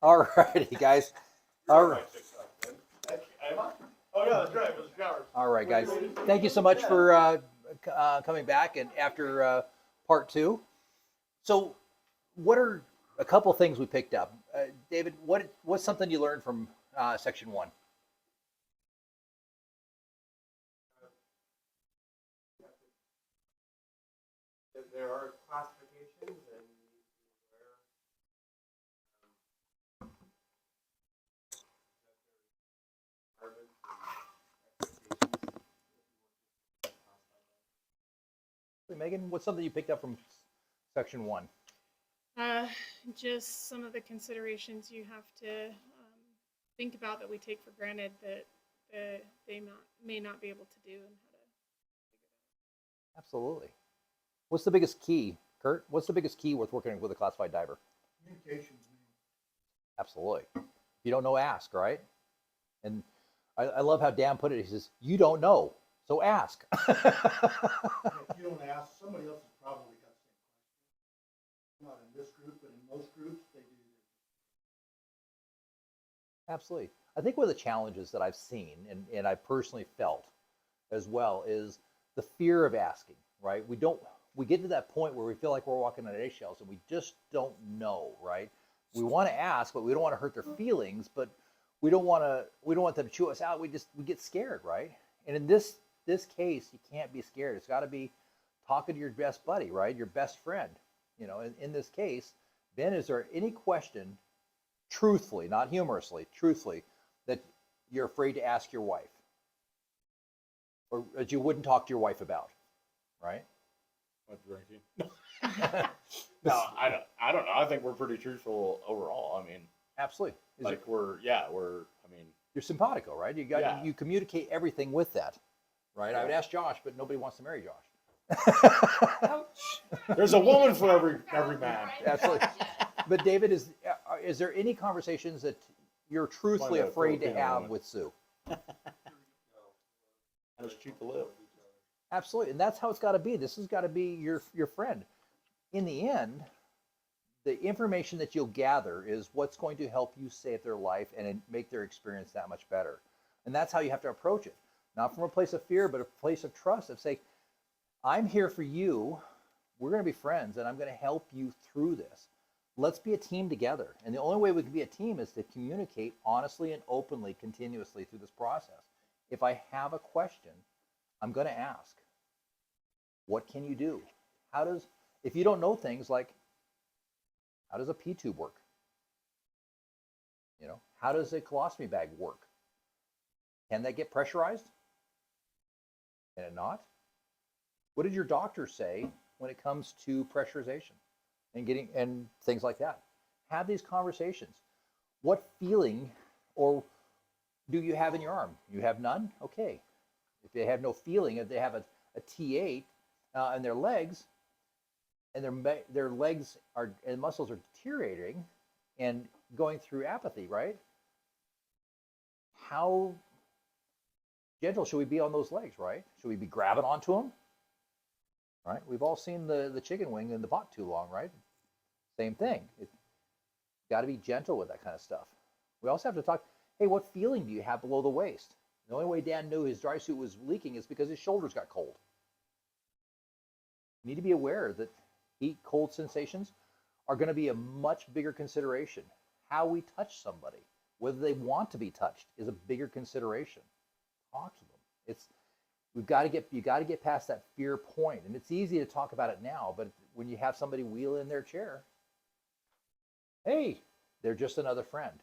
All righty, guys. All right. Oh yeah, that's right. It was showers. All right, guys. Thank you so much for coming back and after part two. So, what are a couple things we picked up? David, what's something you learned from section one? There are classifications, and you need to be aware that there are requirements and expectations. Megan, what's something you picked up from section one? Just some of the considerations you have to think about that we take for granted that they may not be able to do, and how to figure it out. Absolutely. What's the biggest key, Kurt? What's the biggest key with working with a classified diver? Communications. Absolutely. If you don't know, ask, right? And I love how Dan put it. He says, you don't know, so ask. If you don't ask, somebody else has probably got the same question. Not in this group, but in most groups, they do. Absolutely. I think one of the challenges that I've seen and I personally felt as well is the fear of asking, right? We get to that point where we feel like we're walking on eggshells and we just don't know, right? We want to ask, but we don't want to hurt their feelings, but we don't want them to chew us out. We get scared, right? And in this case, you can't be scared. It's got to be talking to your best buddy, right? Your best friend. You know, in this case, Ben, is there any question, truthfully, not humorously, truthfully, that you're afraid to ask your wife, or that you wouldn't talk to your wife about, right? What drinking? No, I don't know. I think we're pretty truthful overall. I mean, Absolutely. I mean, You're simpatico, right? You communicate everything with that, right? I would ask Josh, but nobody wants to marry Josh. there's a woman for every man. Absolutely. But David, is there any conversations that you're truthfully Find a afraid to Filipino have woman. with Sue? That's cheap to live. Absolutely, and that's how it's got to be. This has got to be your friend. In the end, the information that you'll gather is what's going to help you save their life and make their experience that much better. And that's how you have to approach it. Not from a place of fear, but a place of trust of say, I'm here for you. We're going to be friends, and I'm going to help you through this. Let's be a team together. And the only way we can be a team is to communicate honestly and openly, continuously through this process. If I have a question, I'm going to ask. What can you do? If you don't know things like, how does a P tube work? You know, how does a colostomy bag work? Can that get pressurized? Can it not? What did your doctor say when it comes to pressurization and things like that? Have these conversations. What feeling or do you have in your arm? You have none? Okay. If they have no feeling, if they have a T8 in their legs, and their legs and muscles are deteriorating and going through apathy, right? How gentle should we be on those legs, right? Should we be grabbing onto them? Right? We've all seen the chicken wing in the pot too long, right? Same thing. It's got to be gentle with that kind of stuff. We also have to talk, hey, what feeling do you have below the waist? The only way Dan knew his dry suit was leaking is because his shoulders got cold. You need to be aware that heat, cold sensations are going to be a much bigger consideration. How we touch somebody, whether they want to be touched, is a bigger consideration. Talk to them. You got to get past that fear point, and it's easy to talk about it now, but when you have somebody wheel in their chair, hey, they're just another friend.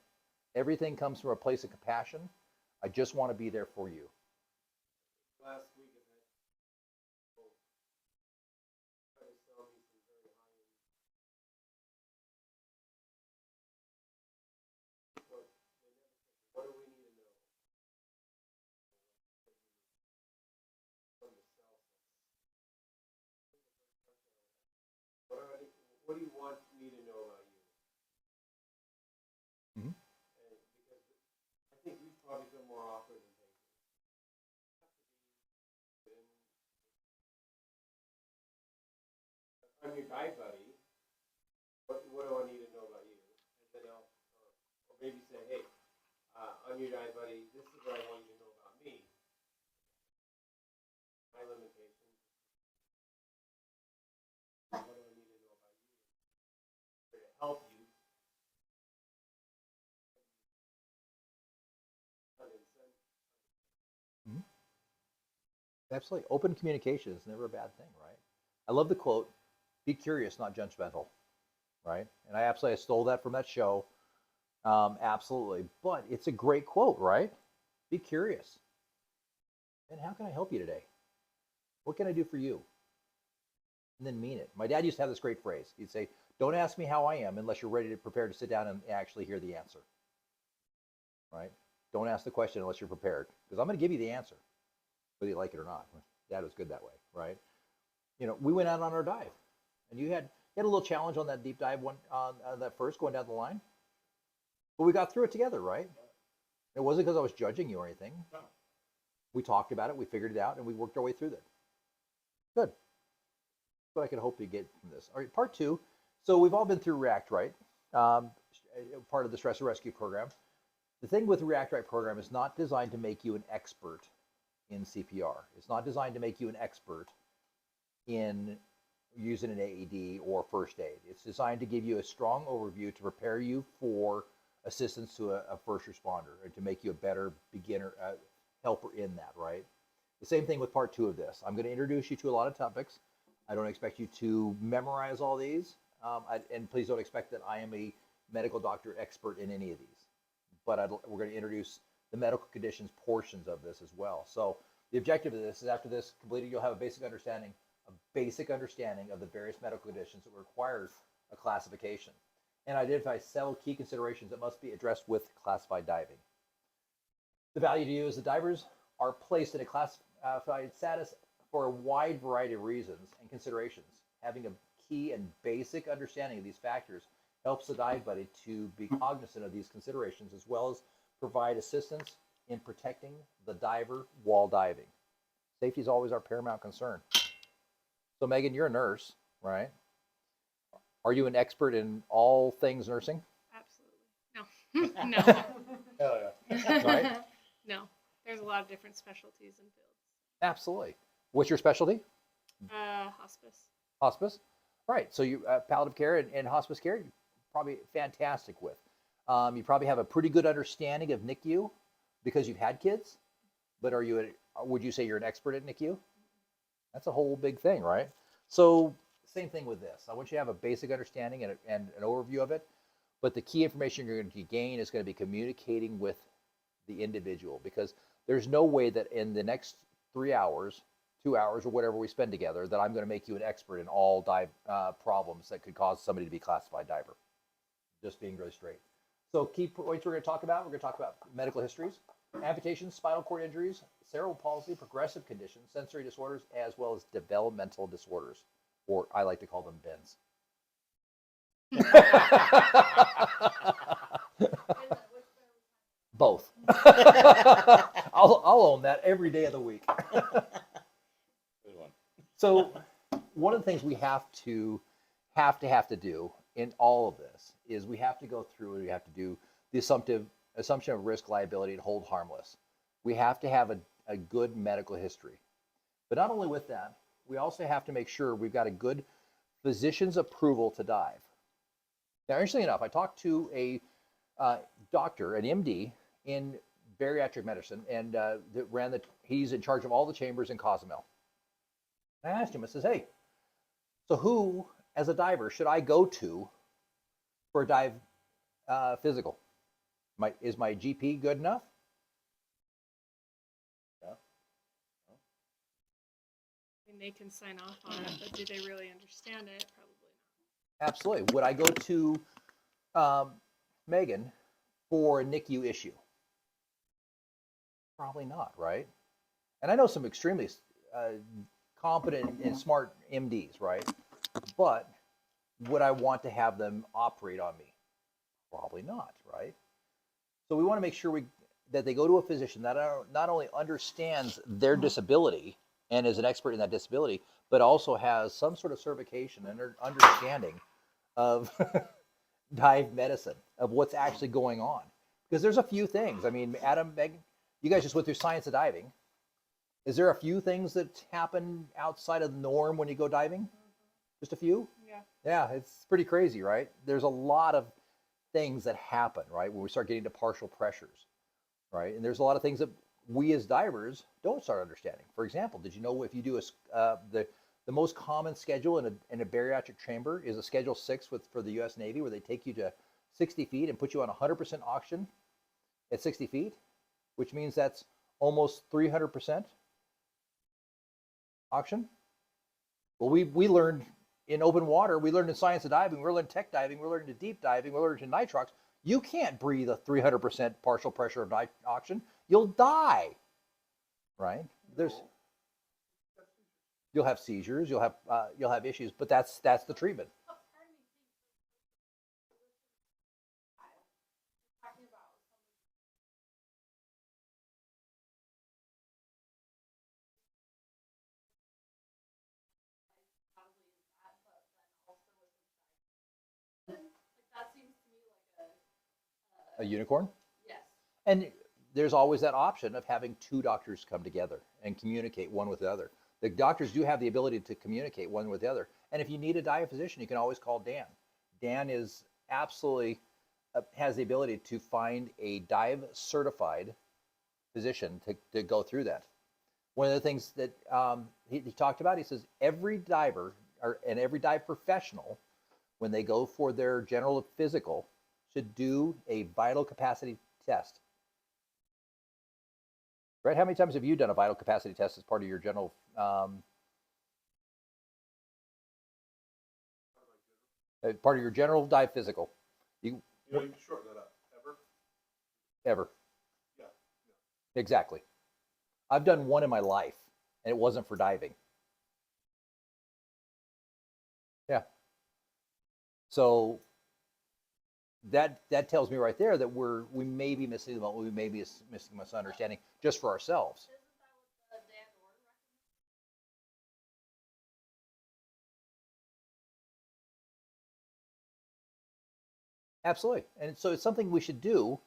Everything comes from a place of compassion. I just want to be there for you. Last week, tried to sell me some very high-end. What do we need to know? From the sell side. What do you want me to know about you? Mhm. And because I think we've probably been more awkward than they do. I'm your guide buddy. What do I need to know about you? And then your dive buddy, this is what I want you to know about me. My limitations. What do I need to know about you? To help you. Absolutely. Open communication is never a bad thing, right? I love the quote, be curious, not judgmental, right? And I absolutely stole that from that show. Absolutely. But it's a great quote, right? Be curious. And how can I help you today? What can I do for you? And then mean it. My dad used to have this great phrase. He'd say, don't ask me how I am unless you're ready to prepare to sit down and actually hear the answer, right? Don't ask the question unless you're prepared, because I'm going to give you the answer, whether you like it or not. Dad was good that way, right? You know, we went out on our dive, and you had a little challenge on that deep dive one on that first going down the line, but we got through it together, right? It wasn't because I was judging you or anything. No. We talked about it, we figured it out, and we worked our way through that. Good. That's what I could hope to get from this. All right, part two. So we've all been through React Right, part of the Stress Rescue Program. The thing with the React Right program is not designed to make you an expert in CPR. It's not designed to make you an expert in using an AED or first aid. It's designed to give you a strong overview to prepare you for assistance to a first responder and to make you a better beginner helper in that, right? The same thing with part two of this. I'm going to introduce you to a lot of topics. I don't expect you to memorize all these, and please don't expect that I am a medical doctor expert in any of these. But we're going to introduce the medical conditions portions of this as well. So the objective of this is after this completed, you'll have a basic understanding of the various medical conditions that requires a classification, and identify several key considerations that must be addressed with classified diving. The value to you is the divers are placed in a classified status for a wide variety of reasons and considerations. Having a key and basic understanding of these factors helps the dive buddy to be cognizant of these considerations, as well as provide assistance in protecting the diver while diving. Safety is always our paramount concern. So Megan, you're a nurse, right? Are you an expert in all things nursing? Absolutely. No. No. Hell yeah. Right? No. There's a lot of different specialties and fields. Absolutely. What's your specialty? Hospice. Hospice? Right. So you palliative care and hospice care, you're probably fantastic with. You probably have a pretty good understanding of NICU because you've had kids, but would you say you're an expert at NICU? That's a whole big thing, right? So same thing with this. I want you to have a basic understanding and an overview of it, but the key information you're going to gain is going to be communicating with the individual, because there's no way that in the next 3 hours, 2 hours, or whatever we spend together, that I'm going to make you an expert in all dive problems that could cause somebody to be classified diver. Just being really straight. So key points we're going to talk about medical histories, amputations, spinal cord injuries, cerebral palsy, progressive conditions, sensory disorders, as well as developmental disorders, or I like to call them BINs. Both. I'll own that every day of the week. Good one. So one of the things we have to do in all of this is we have to go through and we have to do the assumption of risk, liability, and hold harmless. We have to have a good medical history. But not only with that, we also have to make sure we've got a good physician's approval to dive. Now, interestingly enough, I talked to a doctor, an MD in bariatric medicine, and he's in charge of all the chambers in Cozumel. And I asked him, I says, hey, so who, as a diver, should I go to for a dive physical? Is my GP good enough? I mean, they can sign off on it, but do they really understand it? Probably not. Absolutely. Would I go to Megan for a NICU issue? Probably not, right? And I know some extremely competent and smart MDs, right? But would I want to have them operate on me? Probably not, right? So we want to make sure that they go to a physician that not only understands their disability and is an expert in that disability, but also has some sort of certification and understanding of dive medicine, of what's actually going on. Because there's a few things. I mean, Adam, Megan, you guys just went through science of diving. Is there a few things that happen outside of the norm when you go diving? Just a few? Yeah. Yeah, it's pretty crazy, right? There's a lot of things that happen, right, when we start getting to partial pressures, right? And there's a lot of things that we as divers don't start understanding. For example, did you know if you do the most common schedule in a bariatric chamber is a Schedule 6 for the U.S. Navy, where they take you to 60 feet and put you on 100% oxygen at 60 feet, which means that's almost 300% oxygen. Well, we learned in open water, we learned in science of diving, we learned tech diving, we learned in deep diving, we learned in nitrox. You can't breathe a 300% partial pressure of oxygen. You'll die, right? You'll have seizures, you'll have issues, but that's the treatment. A unicorn? Yes. And there's always that option of having two doctors come together and communicate one with the other. The doctors do have the ability to communicate one with the other. And if you need a dive physician, you can always call Dan. Dan is absolutely has the ability to find a dive certified physician to go through that. One of the things that he talked about, he says every diver and every dive professional, when they go for their general physical, should do a vital capacity test. Right? How many times have you done a vital capacity test as part of your general part of your general dive physical? You know, you can shorten that up. Ever? Yeah. Exactly. I've done one in my life, and it wasn't for diving. Yeah. So that tells me right there that we may be missing the boat. We may be missing misunderstanding just for ourselves. Absolutely. And so it's something we should do,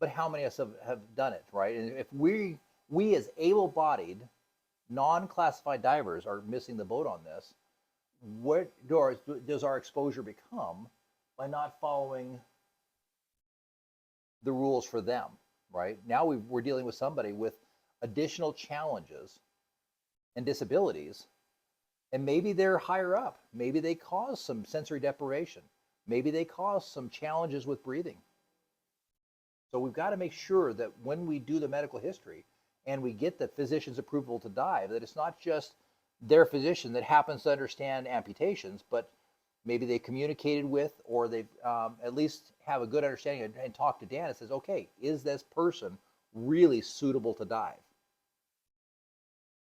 but how many of us have done it, right? And if we as able-bodied, non-classified divers are missing the boat on this, what does our exposure become by not following the rules for them, right? Now we're dealing with somebody with additional challenges and disabilities, and maybe they're higher up. Maybe they cause some sensory deprivation. Maybe they cause some challenges with breathing. So we've got to make sure that when we do the medical history and we get the physician's approval to dive, that it's not just their physician that happens to understand amputations, but maybe they communicated with, or they've at least have a good understanding and talk to Dan and says, okay, is this person really suitable to dive?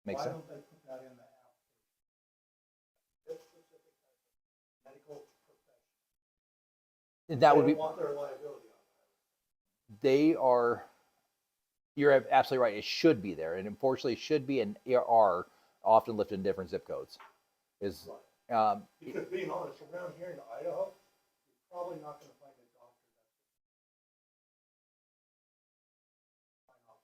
Makes Why sense? don't they put that in the application? It's specific medical profession. That They would be, don't want their liability on they are, you're absolutely right. It should be there. And unfortunately, it should be and are often lived in different zip codes. Is that. Right. Because being honest, around here in Idaho, you're probably not going to find a doctor that's sign off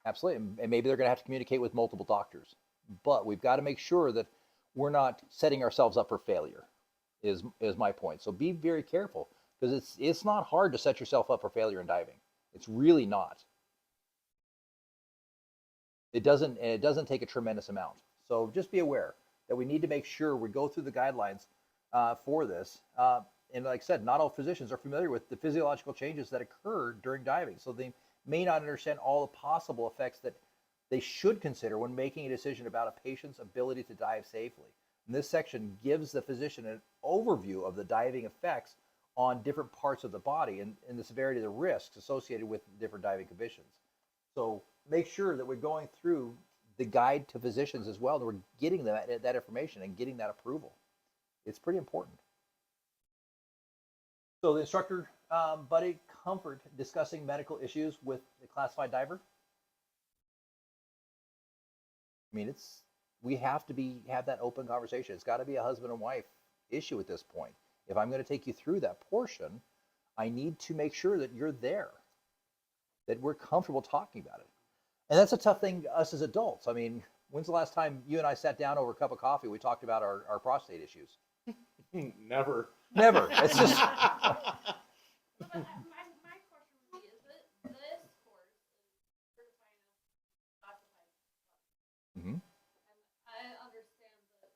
on absolutely. And maybe they're going to have to communicate with multiple doctors. But we've got to make sure that we're not setting ourselves up for failure, is my point. So be very careful, because it's not hard to set yourself up for failure in diving. It's really not. It doesn't take a tremendous amount. So just be aware that we need to make sure we go through the guidelines for this. And like I said, not all physicians are familiar with the physiological changes that occur during diving. So they may not understand all the possible effects that they should consider when making a decision about a patient's ability to dive safely. And this section gives the physician an overview of the diving effects on different parts of the body and the severity of the risks associated with different diving conditions. So make sure that we're going through the guide to physicians as well, that we're getting that information and getting that approval. It's pretty important. So the instructor, buddy, comfort discussing medical issues with the classified diver. I mean, we have to have that open conversation. It's got to be a husband and wife issue at this point. If I'm going to take you through that portion, I need to make sure that you're there, that we're comfortable talking about it. And that's a tough thing to us as adults. I mean, when's the last time you and I sat down over a cup of coffee, we talked about our prostate issues? Never. Never. It's just, But my question would be, is it this course is certifying as classified? Mhm. And I understand that you kind of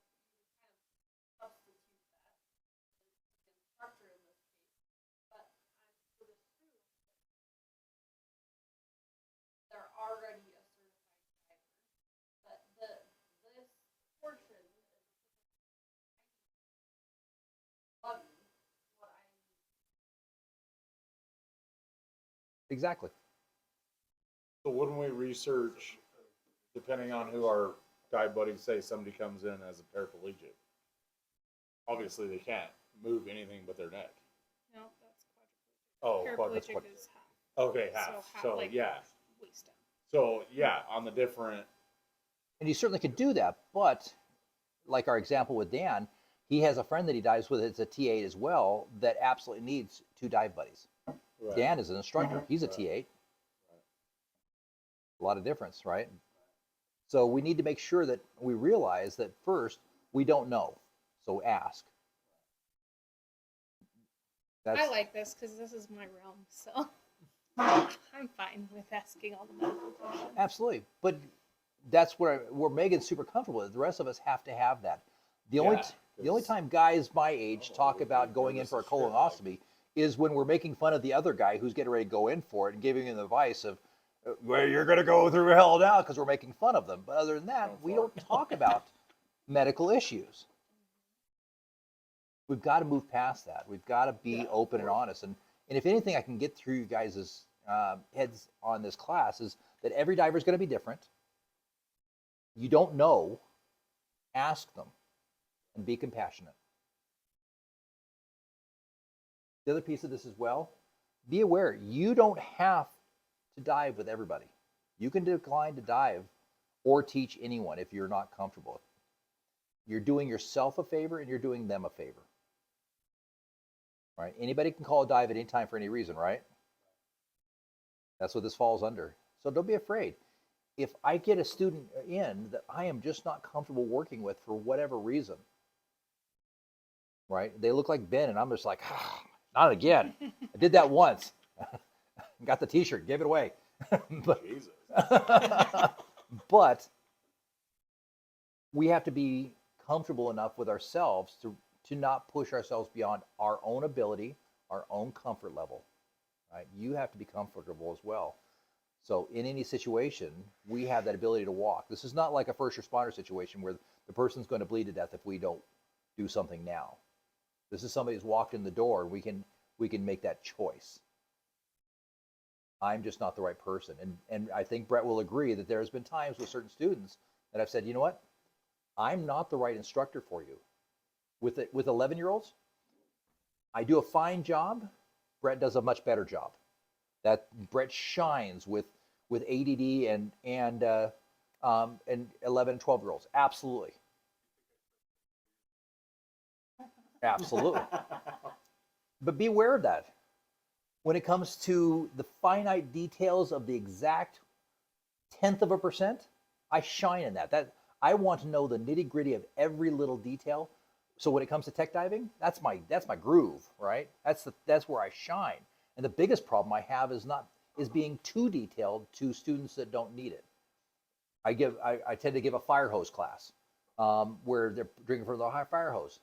substitute that as the instructor in this case, but I would assume they're already a certified diver, but this portion is what I exactly. So wouldn't we research, depending on who our dive buddies say somebody comes in as a paraplegic? Obviously, they can't move anything but their neck. No, that's quadriplegic. Oh, Paraplegic is half. okay, half. So, like yeah. waist down. So yeah, on the different. And you certainly could do that, but like our example with Dan, he has a friend that he dives with that's a T8 as well that absolutely needs 2 dive buddies. Right. Dan is an instructor. He's a Right. T8. A lot of difference, right? So we need to make sure that we realize that first, we don't know. So ask. I like this because this is my realm, so I'm fine with asking all the medical questions. Absolutely. But that's where Megan's super comfortable with. The rest of us have to have that. The only Yeah, the only 'cause- time guys my age Oh, talk we'd about be going in nervous for a as shit, like- colonoscopy is when we're making fun of the other guy who's getting ready to go in for it and giving him the advice of, well, you're going to go through hell now because we're making fun of them. But other than that, Don't we fart. don't talk about medical issues. We've got to move past that. We've got to be Yeah, open and of course. honest. And if anything, I can get through you guys' heads on this class is that every diver is going to be different. You don't know, ask them, and be compassionate. The other piece of this as well, be aware you don't have to dive with everybody. You can decline to dive or teach anyone if you're not comfortable. You're doing yourself a favor and you're doing them a favor. Right? Anybody can call a dive at any time for any reason, right? That's what this falls under. So don't be afraid. If I get a student in that I am just not comfortable working with for whatever reason, right? They look like Ben, and I'm just like, not again. I did that once. Got the T-shirt, gave it away. but, Jesus. but we have to be comfortable enough with ourselves to not push ourselves beyond our own ability, our own comfort level. Right? You have to be comfortable as well. So in any situation, we have that ability to walk. This is not like a first responder situation where the person's going to bleed to death if we don't do something now. This is somebody who's walked in the door. We can make that choice. I'm just not the right person. And I think Brett will agree that there's been times with certain students that I've said, you know what? I'm not the right instructor for you. With 11-year-olds, I do a fine job. Brett does a much better job. That Brett shines with ADD and 11 and 12-year-olds. Absolutely. Absolutely. But be aware of that. When it comes to the finite details of the exact 0.1%, I shine in that. I want to know the nitty-gritty of every little detail. So when it comes to tech diving, that's my groove, right? That's where I shine. And the biggest problem I have is being too detailed to students that don't need it. I tend to give a fire hose class where they're drinking from the fire hose.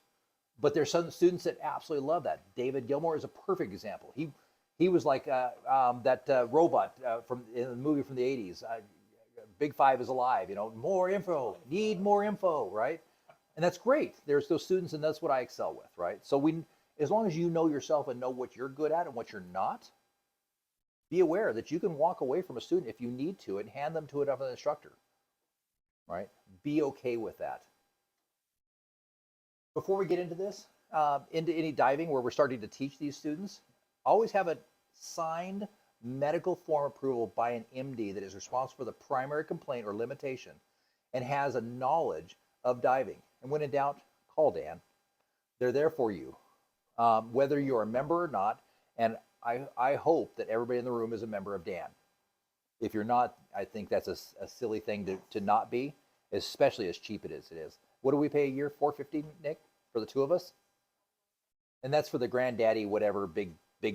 But there's some students that absolutely love that. David Gilmore is a perfect example. He was like that robot from in the movie from the 80s. Big Five is alive. More info. Need more info, right? And that's great. There's those students, and that's what I excel with, right? So as long as you know yourself and know what you're good at and what you're not, be aware that you can walk away from a student if you need to and hand them to another instructor, right? Be okay with that. Before we get into this, into any diving where we're starting to teach these students, always have a signed medical form approval by an MD that is responsible for the primary complaint or limitation and has a knowledge of diving. And when in doubt, call Dan. They're there for you, whether you're a member or not. And I hope that everybody in the room is a member of Dan. If you're not, I think that's a silly thing to not be, especially as cheap it is. It is. What do we pay a year? $450, Nick, for the two of us? And that's for the granddaddy whatever big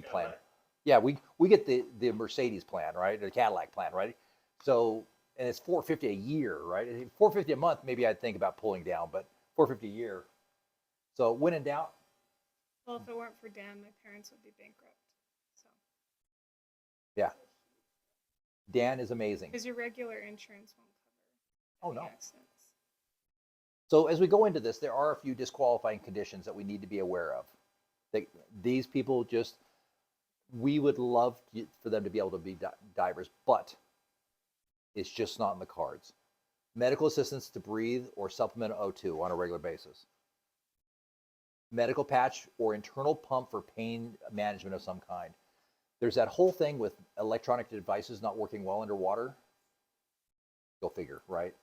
plan. Yeah, we get the Mercedes plan, right? The Cadillac plan, right? So, and it's $450 a year, right? $450 a month, maybe I'd think about pulling down, but $450 a year. So when in doubt, Well, if it weren't for Dan, my parents would be bankrupt. So, yeah. Dan is amazing. because your regular insurance won't Oh cover no. any accidents. So as we go into this, there are a few disqualifying conditions that we need to be aware of. That these people just, we would love for them to be able to be divers, but it's just not in the cards. Medical assistance to breathe or supplement O2 on a regular basis. Medical patch or internal pump for pain management of some kind. There's that whole thing with electronic devices not working well underwater. Go figure, right?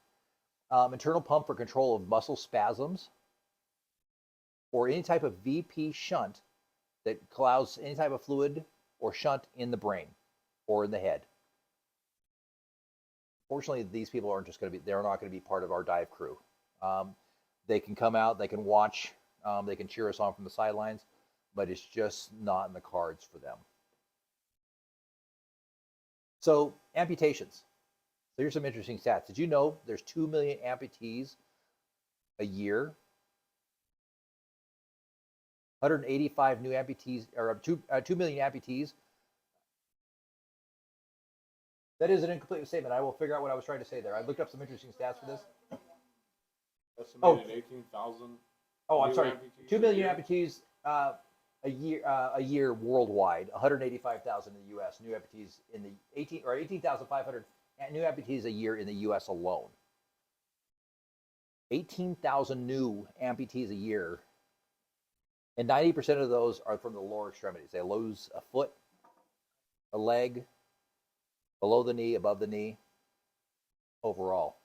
Internal pump for control of muscle spasms, or any type of VP shunt that allows any type of fluid or shunt in the brain or in the head. Fortunately, these people aren't just going to be, they're not going to be part of our dive crew. They can come out, they can watch, they can cheer us on from the sidelines, but it's just not in the cards for them. So amputations. So here's some interesting stats. Did you know there's 2 million amputees a year? 185 new amputees, or 2 million amputees. That is an incomplete statement. I will figure out what I was trying to say there. I looked up some interesting stats for this. Estimated 18,000. Oh, I'm New sorry. amputees 2 a million year? amputees a year worldwide. 185,000 in the U.S. New amputees in the 18,500 new amputees a year in the U.S. alone. 18,000 new amputees a year, and 90% of those are from the lower extremities. They lose a foot, a leg, below the knee, above the knee, overall.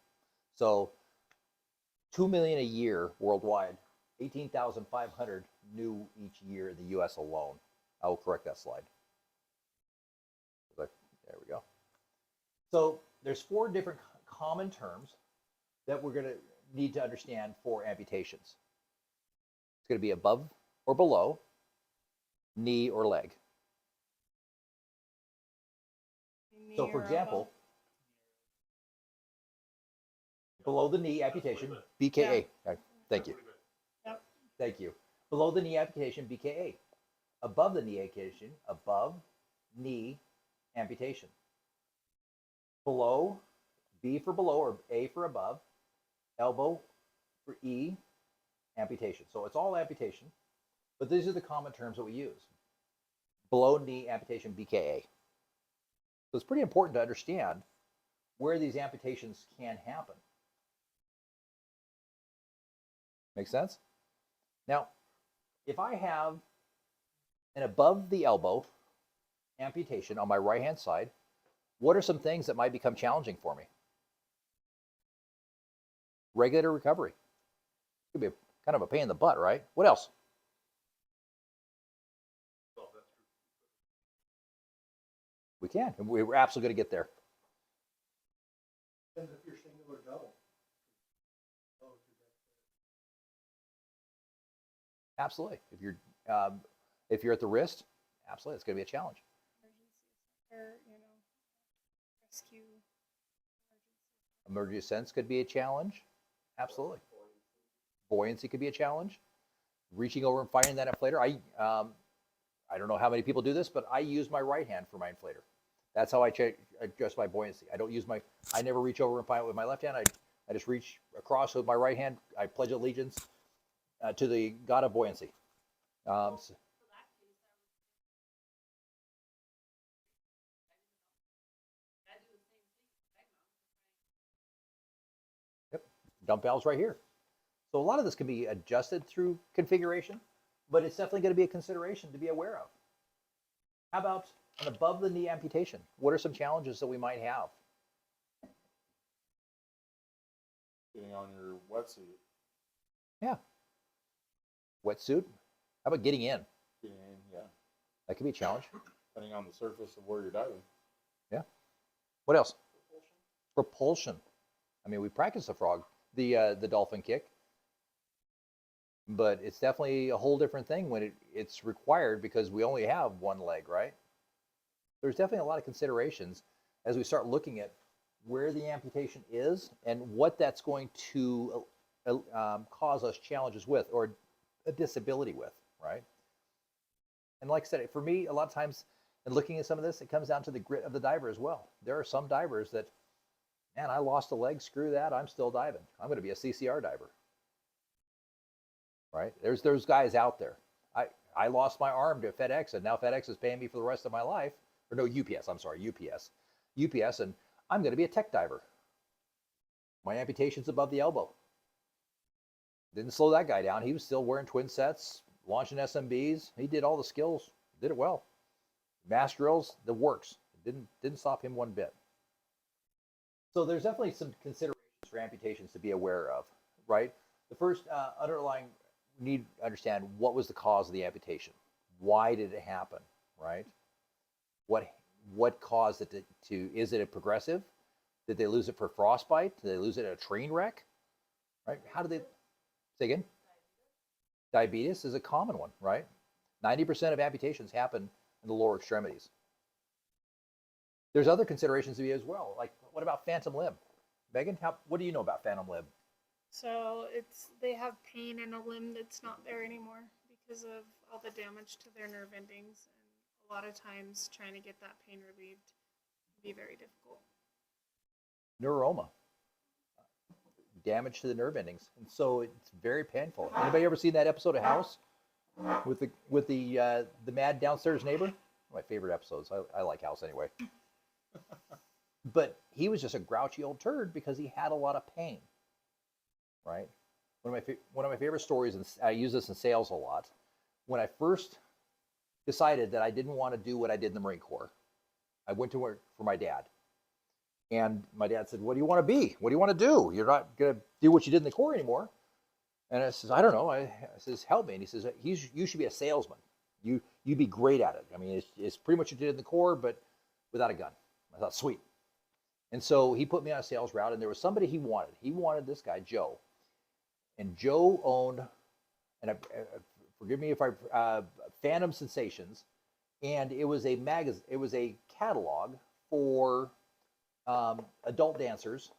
So 2 million a year worldwide, 18,500 new each year in the U.S. alone. I will correct that slide. There we go. So there's 4 different common terms that we're going to need to understand for amputations. It's going to be above or below, knee or leg. So for example, below the knee amputation, BKA. Thank you. Yep. Thank you. Below the knee amputation, BKA. Above the knee amputation, above knee amputation. Below, B for below or A for above, elbow for E, amputation. So it's all amputation, but these are the common terms that we use. Below knee amputation, BKA. So it's pretty important to understand where these amputations can happen. Make sense? Now, if I have an above the elbow amputation on my right hand side, what are some things that might become challenging for me? Regular recovery. It could be kind of a pain in the butt, right? What else? We can, and we're absolutely going to get there. Depends if you're single or double. Absolutely. If you're at the wrist, absolutely, it's going to be a challenge. Rescue. Emergency sense could be a challenge. Absolutely. Buoyancy could be a challenge. Reaching over and finding that inflator. I don't know how many people do this, but I use my right hand for my inflator. That's how I adjust my buoyancy. I never reach over and find it with my left hand. I just reach across with my right hand. I pledge allegiance to the God of buoyancy. Yep, dump valves right here. So a lot of this can be adjusted through configuration, but it's definitely going to be a consideration to be aware of. How about an above the knee amputation? What are some challenges that we might have? Getting on your wetsuit. Yeah. Wetsuit. How about getting in? Getting in, yeah. That could be a challenge. depending on the surface of where you're diving. Yeah. What else? Propulsion. I mean, we practice the frog, the dolphin kick, but it's definitely a whole different thing when it's required because we only have one leg, right? There's definitely a lot of considerations as we start looking at where the amputation is and what that's going to cause us challenges with or a disability with, right? And like I said, for me, a lot of times, in looking at some of this, it comes down to the grit of the diver as well. There are some divers that, man, I lost a leg, screw that, I'm still diving. I'm going to be a CCR diver, right? There's guys out there. I lost my arm to FedEx, and now FedEx is paying me for the rest of my life. Or no, UPS, I'm sorry, UPS, and I'm going to be a tech diver. My amputation's above the elbow. Didn't slow that guy down. He was still wearing twin sets, launching SMBs. He did all the skills, did it well. Mass drills, the works. Didn't stop him one bit. So there's definitely some considerations for amputations to be aware of, right? The first underlying need to understand what was the cause of the amputation. Why did it happen, right? What caused it to is it a progressive? Did they lose it for frostbite? Did they lose it at a train wreck? Right? How did they say again? Diabetes is a common one, right? 90% of amputations happen in the lower extremities. There's other considerations to be as well. Like, what about phantom limb? Megan, what do you know about phantom limb? So they have pain in a limb that's not there anymore because of all the damage to their nerve endings, and a lot of times trying to get that pain relieved can be very difficult. Neuroma, damage to the nerve endings, and so it's very painful. Anybody ever seen that episode of House with the mad downstairs neighbor? My favorite episodes. I like House anyway. But he was just a grouchy old turd because he had a lot of pain, right? One of my favorite stories, and I use this in sales a lot. When I first decided that I didn't want to do what I did in the Marine Corps, I went to work for my dad. And my dad said, "What do you want to be? What do you want to do? You're not going to do what you did in the Corps anymore." And I says, "I don't know." I says, "Help me." And he says, "You should be a salesman. You'd be great at it. I mean, it's pretty much what you did in the Corps, but without a gun." I thought, sweet. And so he put me on a sales route, and there was somebody he wanted. He wanted this guy, Joe. And Joe owned, and forgive me if Phantom Sensations, and it was a magazine. It was a catalog for adult dancers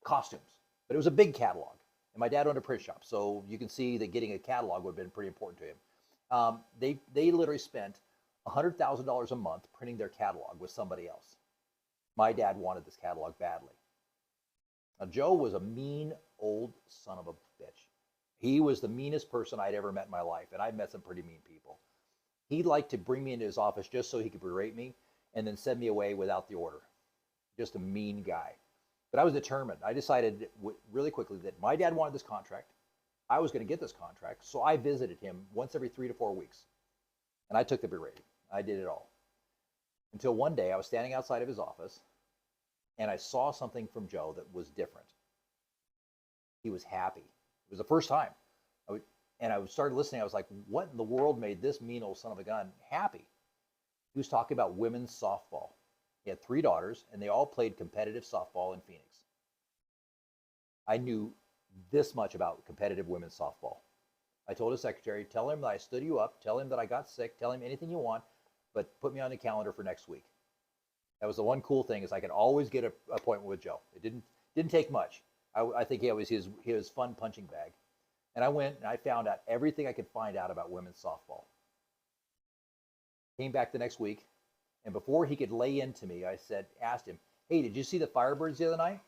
costumes, but it was a big catalog. And my dad owned a print shop, so you can see that getting a catalog would have been pretty important to him. They literally spent $100,000 a month printing their catalog with somebody else. My dad wanted this catalog badly. Now, Joe was a mean old son of a bitch. He was the meanest person I'd ever met in my life, and I've met some pretty mean people. He liked to bring me into his office just so he could berate me and then send me away without the order. Just a mean guy. But I was determined. I decided really quickly that my dad wanted this contract. I was going to get this contract, so I visited him once every 3 to 4 weeks. And I took the berating. I did it all. Until one day I was standing outside of his office and I saw something from Joe that was different. He was happy. It was the first time. I started listening. I was like, what in the world made this mean old son of a gun happy? He was talking about women's softball. He had 3 daughters, and they all played competitive softball in Phoenix. I knew this much about competitive women's softball. I told his secretary, tell him that I stood you up, tell him that I got sick, tell him anything you want, but put me on the calendar for next week. That was the one cool thing, is I could always get an appointment with Joe. It didn't take much. I think he was his fun punching bag. And I went and I found out everything I could find out about women's softball. Came back the next week, and before he could lay into me, I asked him, "Hey, did you see the Firebirds the other night?"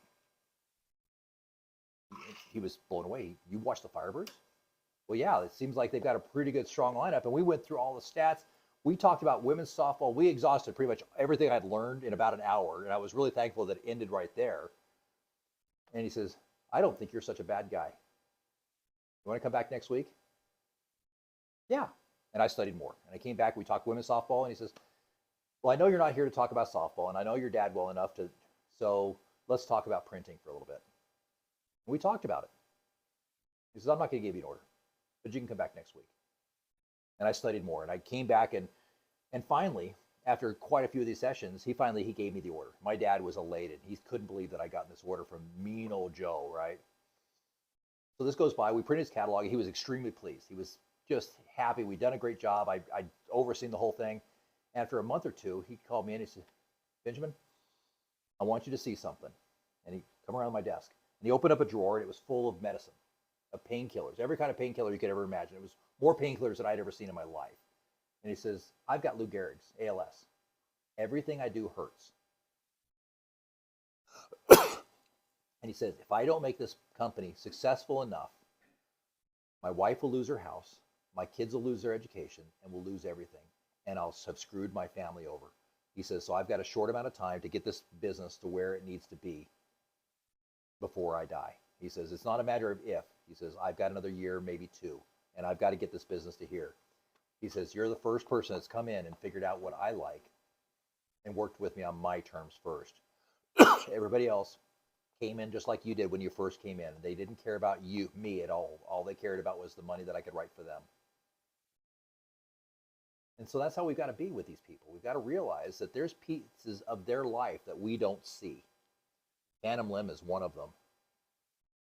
He was blown away. "You watched the Firebirds?" "Well, yeah, it seems like they've got a pretty good, strong lineup." And we went through all the stats. We talked about women's softball. We exhausted pretty much everything I'd learned in about an hour, and I was really thankful that it ended right there. And he says, "I don't think you're such a bad guy. You want to come back next week?" "Yeah." And I studied more. And I came back, we talked women's softball, and he says, "Well, I know you're not here to talk about softball, and I know your dad well enough so let's talk about printing for a little bit." And we talked about it. He says, "I'm not going to give you an order, but you can come back next week." And I studied more, and I came back, and finally, after quite a few of these sessions, he gave me the order. My dad was elated. He couldn't believe that I got this order from mean old Joe, right? So this goes by. We printed his catalog. He was extremely pleased. He was just happy. We'd done a great job. I'd overseen the whole thing. After a month or two, he called me in and he said, Benjamin, I want you to see something. And he come around my desk. And he opened up a drawer, and it was full of medicine, of painkillers, every kind of painkiller you could ever imagine. It was more painkillers than I'd ever seen in my life. And he says, I've got Lou Gehrig's, ALS. Everything I do hurts. And he says, if I don't make this company successful enough, my wife will lose her house, my kids will lose their education, and we'll lose everything. And I'll have screwed my family over. He says, so I've got a short amount of time to get this business to where it needs to be before I die. He says, it's not a matter of if. He says, I've got another year, maybe two, and I've got to get this business to here. He says, you're the first person that's come in and figured out what I like and worked with me on my terms first. Everybody else came in just like you did when you first came in. They didn't care about me at all. All they cared about was the money that I could write for them. And so that's how we've got to be with these people. We've got to realize that there's pieces of their life that we don't see. Phantom limb is one of them.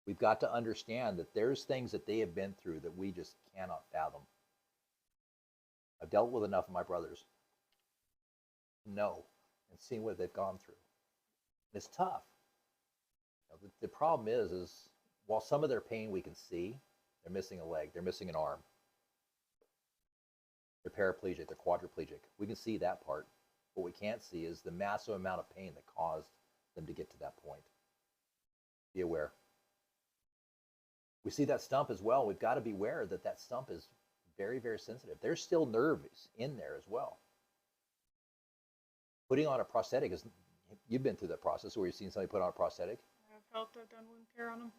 We've got to understand that there's things that they have been through that we just cannot fathom. I've dealt with enough of my brothers to know and see what they've gone through. And it's tough. The problem is while some of their pain we can see, they're missing a leg, they're missing an arm. They're paraplegic, they're quadriplegic. We can see that part. What we can't see is the massive amount of pain that caused them to get to that point. Be aware. We see that stump as well. We've got to be aware that that stump is very, very sensitive. There's still nerves in there as well. Putting on a prosthetic is, you've been through that process where you've seen somebody put on a prosthetic. I've done wound care on them.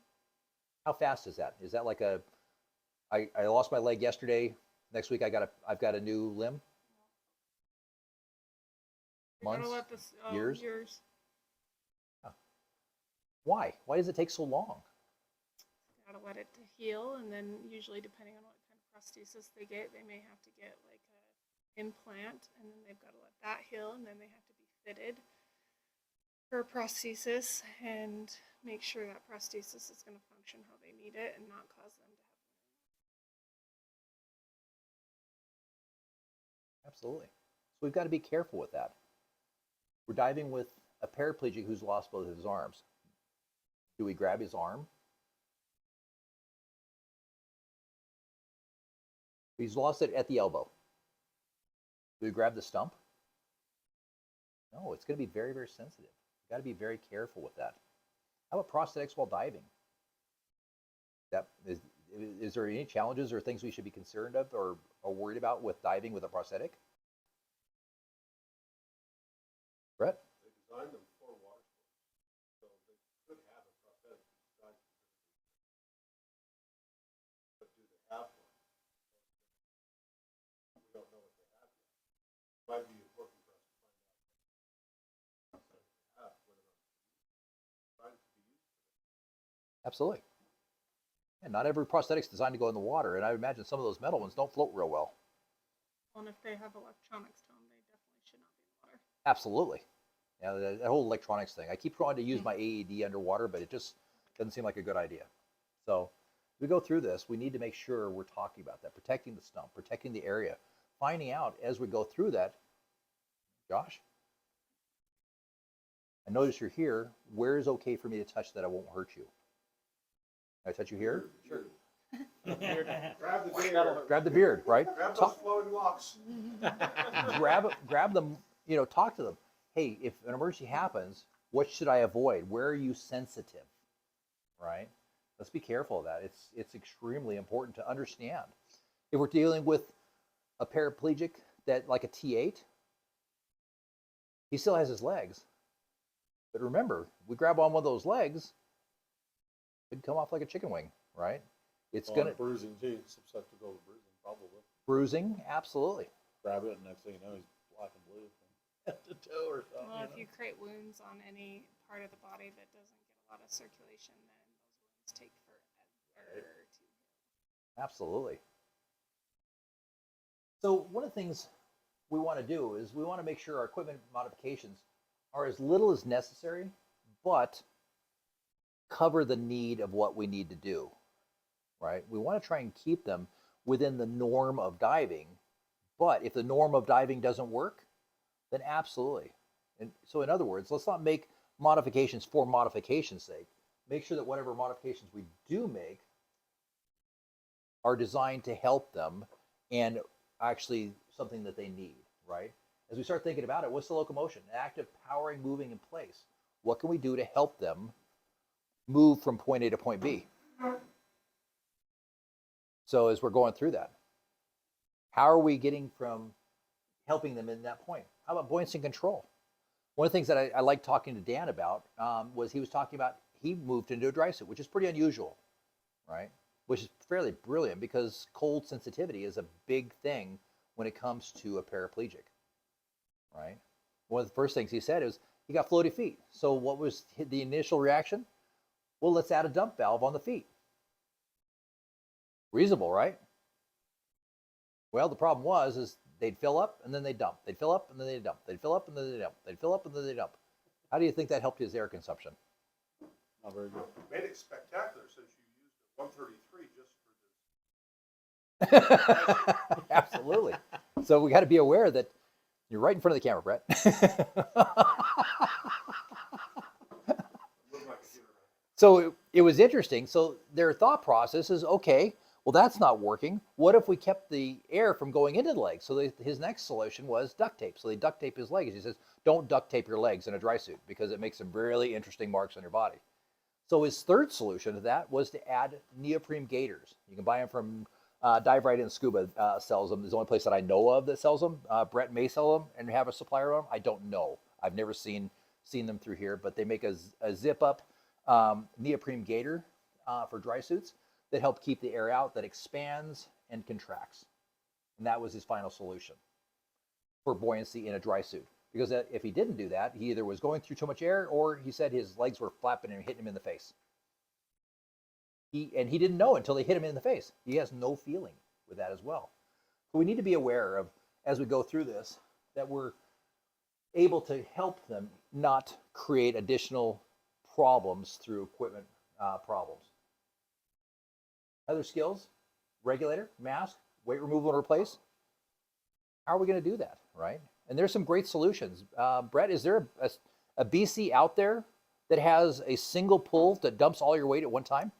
How fast is that? Is that like I lost my leg yesterday. Next week I've got a new limb? Months? Years? Years. Huh. Why? Why does it take so long? Gotta let it to heal, and then usually depending on what kind of prosthesis they get, they may have to get like a implant, and then they've got to let that heal, and then they have to be fitted for a prosthesis and make sure that prosthesis is going to function how they need it and not cause them to have. Absolutely. So we've got to be careful with that. We're diving with a paraplegic who's lost both of his arms. Do we grab his arm? He's lost it at the elbow. Do we grab the stump? No, it's going to be very, very sensitive. You've got to be very careful with that. How about prosthetics while diving? Is there any challenges or things we should be concerned of or worried about with diving with a prosthetic? Brett? They designed them for water sports, so they could have a prosthetic designed specifically. But do they have one? We don't know what they have yet. It might be important for us to find out what they have, whether or not it's designed to be used for this. Absolutely. And not every prosthetic's designed to go in the water, and I would imagine some of those metal ones don't float real well. Well, and if they have electronics to them, they definitely should not be in the water. Absolutely. Yeah, that whole electronics thing. I keep trying to use my AED underwater, but it just doesn't seem like a good idea. So we go through this, we need to make sure we're talking about that, protecting the stump, protecting the area, finding out as we go through that. Josh, I notice you're here. Where is okay for me to touch that I won't hurt you? Can I touch you here? Sure. Grab the beard. Grab the beard, right? Grab those floating locks. grab them, talk to them. Hey, if an emergency happens, what should I avoid? Where are you sensitive? Right? Let's be careful of that. It's extremely important to understand. If we're dealing with a paraplegic that like a T8, he still has his legs. But remember, we grab on one of those legs, it'd come off like a chicken wing, right? It's gonna bruising too, susceptible to bruising, probably. bruising, absolutely. Grab it, and next thing you know, he's black and blue from head to toe or something. Well, if you create wounds on any part of the body that doesn't get a lot of circulation, then those wounds take forever to heal. Absolutely. So one of the things we want to do is we want to make sure our equipment modifications are as little as necessary, but cover the need of what we need to do, right? We want to try and keep them within the norm of diving, but if the norm of diving doesn't work, then absolutely. And so, in other words, let's not make modifications for modification's sake. Make sure that whatever modifications we do make are designed to help them and actually something that they need, right? As we start thinking about it, what's the locomotion? Active powering, moving in place. What can we do to help them move from point A to point B? So as we're going through that, how are we getting from helping them in that point? How about buoyancy and control? One of the things that I like talking to Dan about was he was talking about he moved into a dry suit, which is pretty unusual, right? Which is fairly brilliant because cold sensitivity is a big thing when it comes to a paraplegic, right? One of the first things he said is he got floaty feet. So what was the initial reaction? Well, let's add a dump valve on the feet. Reasonable, right? Well, the problem is they'd fill up and then they'd dump. They'd fill up and then they'd dump. They'd fill up and then they'd dump. They'd fill up and then they'd dump. How do you think that helped his air consumption? Not very good. Made it spectacular since you used a 133 just for this. Absolutely. So we got to be aware that you're right in front of the camera, Brett. Move my computer around. So it was interesting. So their thought process is, okay, well, that's not working. What if we kept the air from going into the legs? So his next solution was duct tape. So they duct tape his legs. He says, don't duct tape your legs in a dry suit because it makes some really interesting marks on your body. So his third solution to that was to add neoprene gaiters. You can buy them from Dive Right In Scuba sells them. It's the only place that I know of that sells them. Brett may sell them and have a supplier of them. I don't know. I've never seen them through here, but they make a zip up neoprene gaiter for dry suits that help keep the air out, that expands and contracts. And that was his final solution for buoyancy in a dry suit. Because if he didn't do that, he either was going through too much air or he said his legs were flapping and hitting him in the face. He didn't know until they hit him in the face. He has no feeling with that as well. So we need to be aware of, as we go through this, that we're able to help them not create additional problems through equipment problems. Other skills, regulator, mask, weight removal and replace. How are we going to do that, right? And there's some great solutions. Brett, is there a BC out there that has a single pull that dumps all your weight at one time?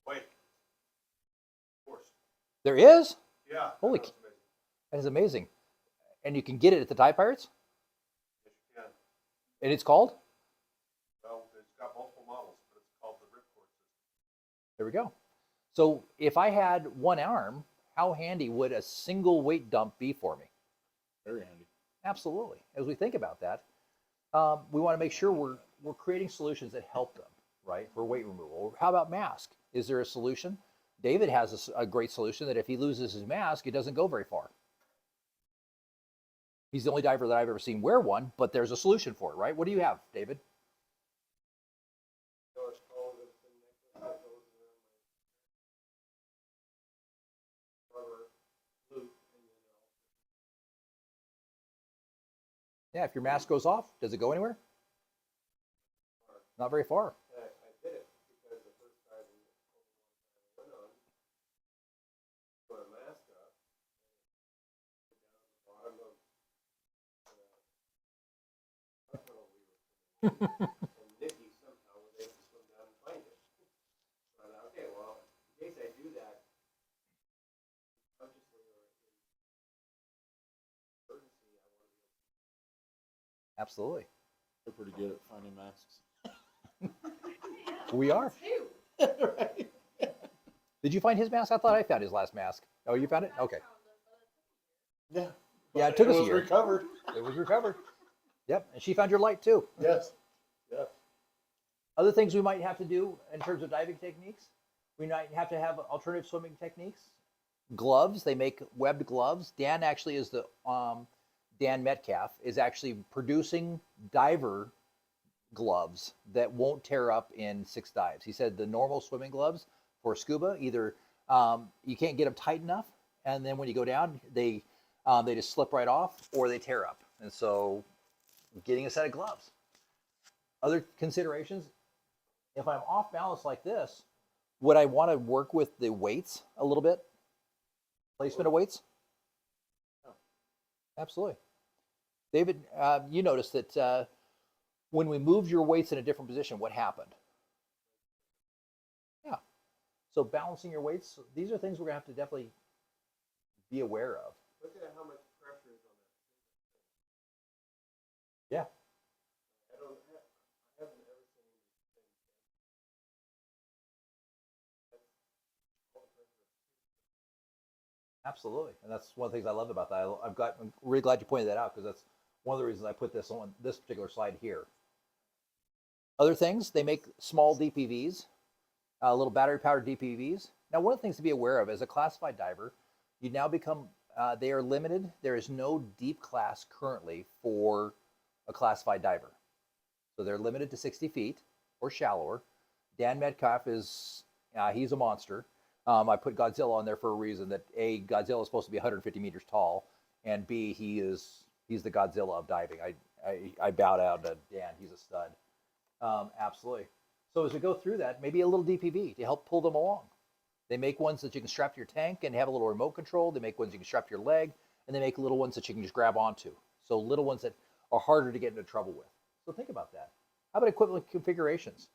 Wait. Of course. There is? Yeah. Holy, that's amazing. that is amazing. And you can get it at the Dive Pirates? Yes, you can. And it's called? Well, it's got multiple models, but it's called the Ripcord system. There we go. So if I had one arm, how handy would a single weight dump be for me? Very handy. Absolutely. As we think about that, we want to make sure we're creating solutions that help them, right, for weight removal. How about mask? Is there a solution? David has a great solution that if he loses his mask, it doesn't go very far. He's the only diver that I've ever seen wear one, but there's a solution for it, right? What do you have, David? So it's called the necklace that goes around my rubber loop, and then Yeah, if your mask goes off, does it go anywhere? Not very far. I did it because the first time I went on, put a mask up, and down the bottom of the tunnel we were and Nikki somehow was able to swim down and find it. So I thought, okay, well, in case I do that consciously or in emergency, I want to be able Absolutely. They're pretty good at finding masks. We are. Right. Did you find his mask? I thought I found his last mask. Oh, you found it? Okay. Yeah. Yeah, it took us a was year. recovered. It was recovered. Yep. And she found your light too. Yes. Yes. Other things we might have to do in terms of diving techniques, we might have to have alternative swimming techniques. Gloves, they make webbed gloves. Dan actually is Dan Metcalf is actually producing diver gloves that won't tear up in 6 dives. He said the normal swimming gloves for scuba, either you can't get them tight enough, and then when you go down, they They just slip right off or they tear up. And so getting a set of gloves. Other considerations, if I'm off balance like this, would I want to work with the weights a little bit? Placement of weights? Absolutely. David, you noticed that when we moved your weights in a different position, what happened? Yeah. So balancing your weights, these are things we're going to have to definitely be aware of. Look at how much pressure is on that. Yeah. I haven't ever seen anything. That's all the pressure. Absolutely, and that's one of the things I love about that. I'm really glad you pointed that out because that's one of the reasons I put this on this particular slide here. Other things, they make small DPVs, little battery-powered DPVs. Now, one of the things to be aware of as a classified diver, you now become they are limited. There is no deep class currently for a classified diver, so they're limited to 60 feet or shallower. Dan Metcalf is he's a monster. I put Godzilla on there for a reason that A, Godzilla is supposed to be 150 meters tall, and B, he's the Godzilla of diving. I bow down to Dan. He's a stud. Absolutely. So as we go through that, maybe a little DPV to help pull them along. They make ones that you can strap to your tank and have a little remote control. They make ones you can strap to your leg, and they make little ones that you can just grab onto. So little ones that are harder to get into trouble with. So think about that. How about equipment configurations?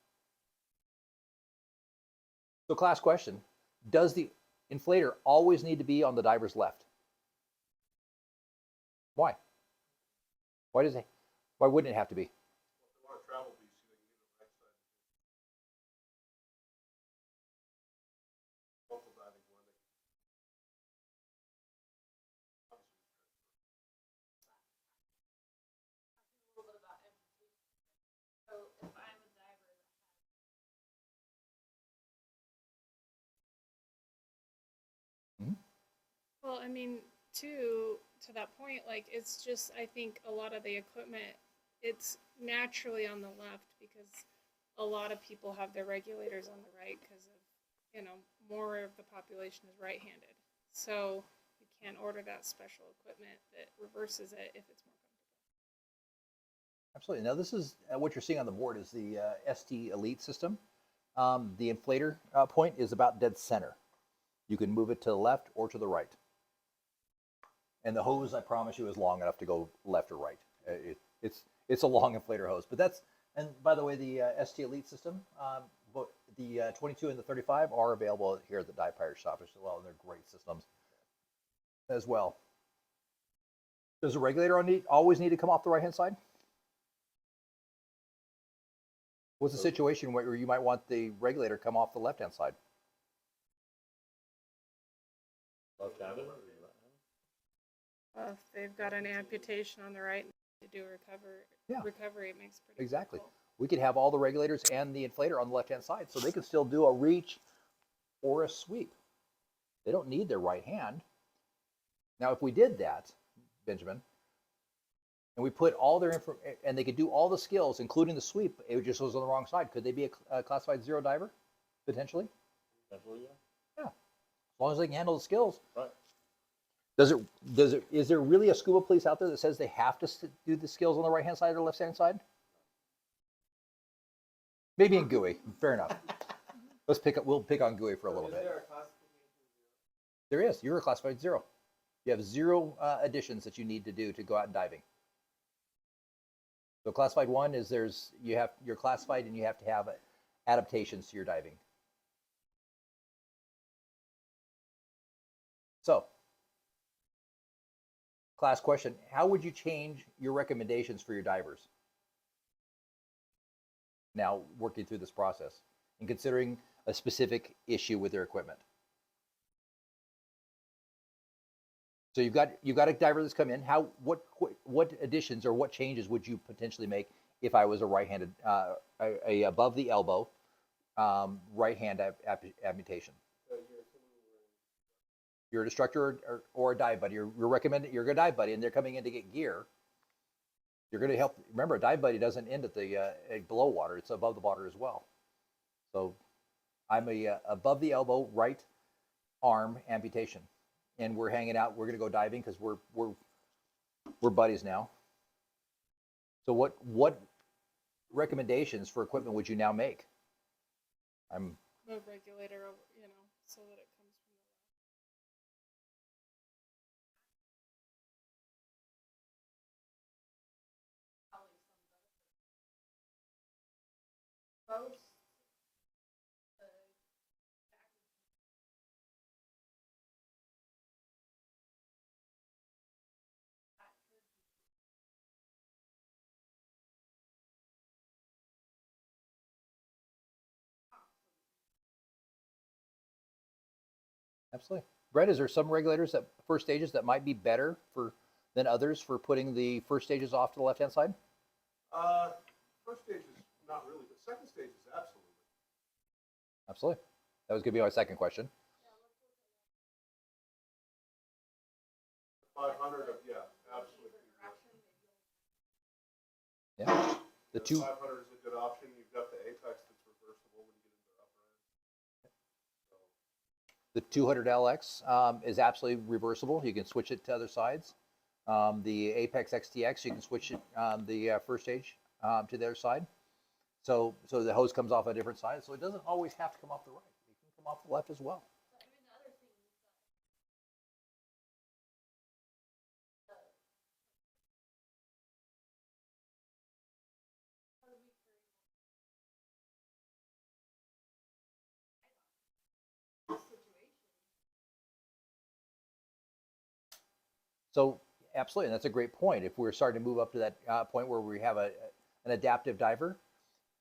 So class question, does the inflator always need to be on the diver's left? Why? Why wouldn't it have to be? Well, if they want to travel BC, they can get a right side. Local diving one, they obviously. A little bit about amputation. So if I'm a diver that Well, I mean, to that point, like it's just I think a lot of the equipment it's naturally on the left because a lot of people have their regulators on the right because of more of the population is right-handed. So you can't order that special equipment that reverses it if it's more comfortable. Absolutely. Now this is what you're seeing on the board is the ST Elite system. The inflator point is about dead center. You can move it to the left or to the right. And the hose, I promise you, is long enough to go left or right. It's a long inflator hose. But that's, and by the way, the ST Elite system, the 22 and the 35 are available here at the Dive Pirate shop as well, and they're great systems as well. Does the regulator always need to come off the right-hand side? What's the situation where you might want the regulator come off the left-hand side? Left-handed? If they've got an amputation on the right and to do recovery, it makes pretty Exactly. difficult. We could have all the regulators and the inflator on the left-hand side, so they could still do a reach or a sweep. They don't need their right hand. Now, if we did that, Benjamin, and we put all their info, and they could do all the skills, including the sweep, it just was on the wrong side. Could they be a classified zero diver, potentially? Potentially, yeah. Yeah, as long as they can handle the skills. Right. Is there really a scuba police out there that says they have to do the skills on the right-hand side or left-hand side? Maybe in GUI, fair enough. We'll pick on GUI for a little Is bit. there a classification? There is, you're a classified zero. You have zero additions that you need to do to go out diving. So classified one is you're classified and you have to have adaptations to your diving. So, class question, how would you change your recommendations for your divers? Now, working through this process and considering a specific issue with their equipment. So you've got a diver that's come in. What additions or what changes would you potentially make if I was a right-handed, a above the elbow, right hand amputation? So you're assuming You're an instructor or a dive buddy. You're recommending you're a dive buddy, and they're coming in to get gear. You're going to help. Remember, a dive buddy doesn't end at the below water; it's above the water as well. So, I'm a above the elbow right arm amputation. and we're hanging out. We're gonna go diving because we're buddies now. So what recommendations for equipment would you now make? I'm The regulator, you know, so that it comes from Probably some benefit. Most, the that could be absolutely. Brett, is there some regulators that first stages that might be better for than others for putting the first stages off to the left hand side? First stage is not really, but second stage is absolutely. Absolutely. That was gonna be my second question. 500 of, yeah, absolutely. Yeah. The The two 500 is a good option. You've got the Apex that's reversible when you get into the upper end. So, the 200LX is absolutely reversible. You can switch it to other sides. The Apex XTX, you can switch it the first stage to the other side. So the hose comes off a different side. So it doesn't always have to come off the right. It can come off the left as well. But I mean, the other thing is that how do we create a situation? So absolutely, and that's a great point. If we're starting to move up to that point where we have an adaptive diver,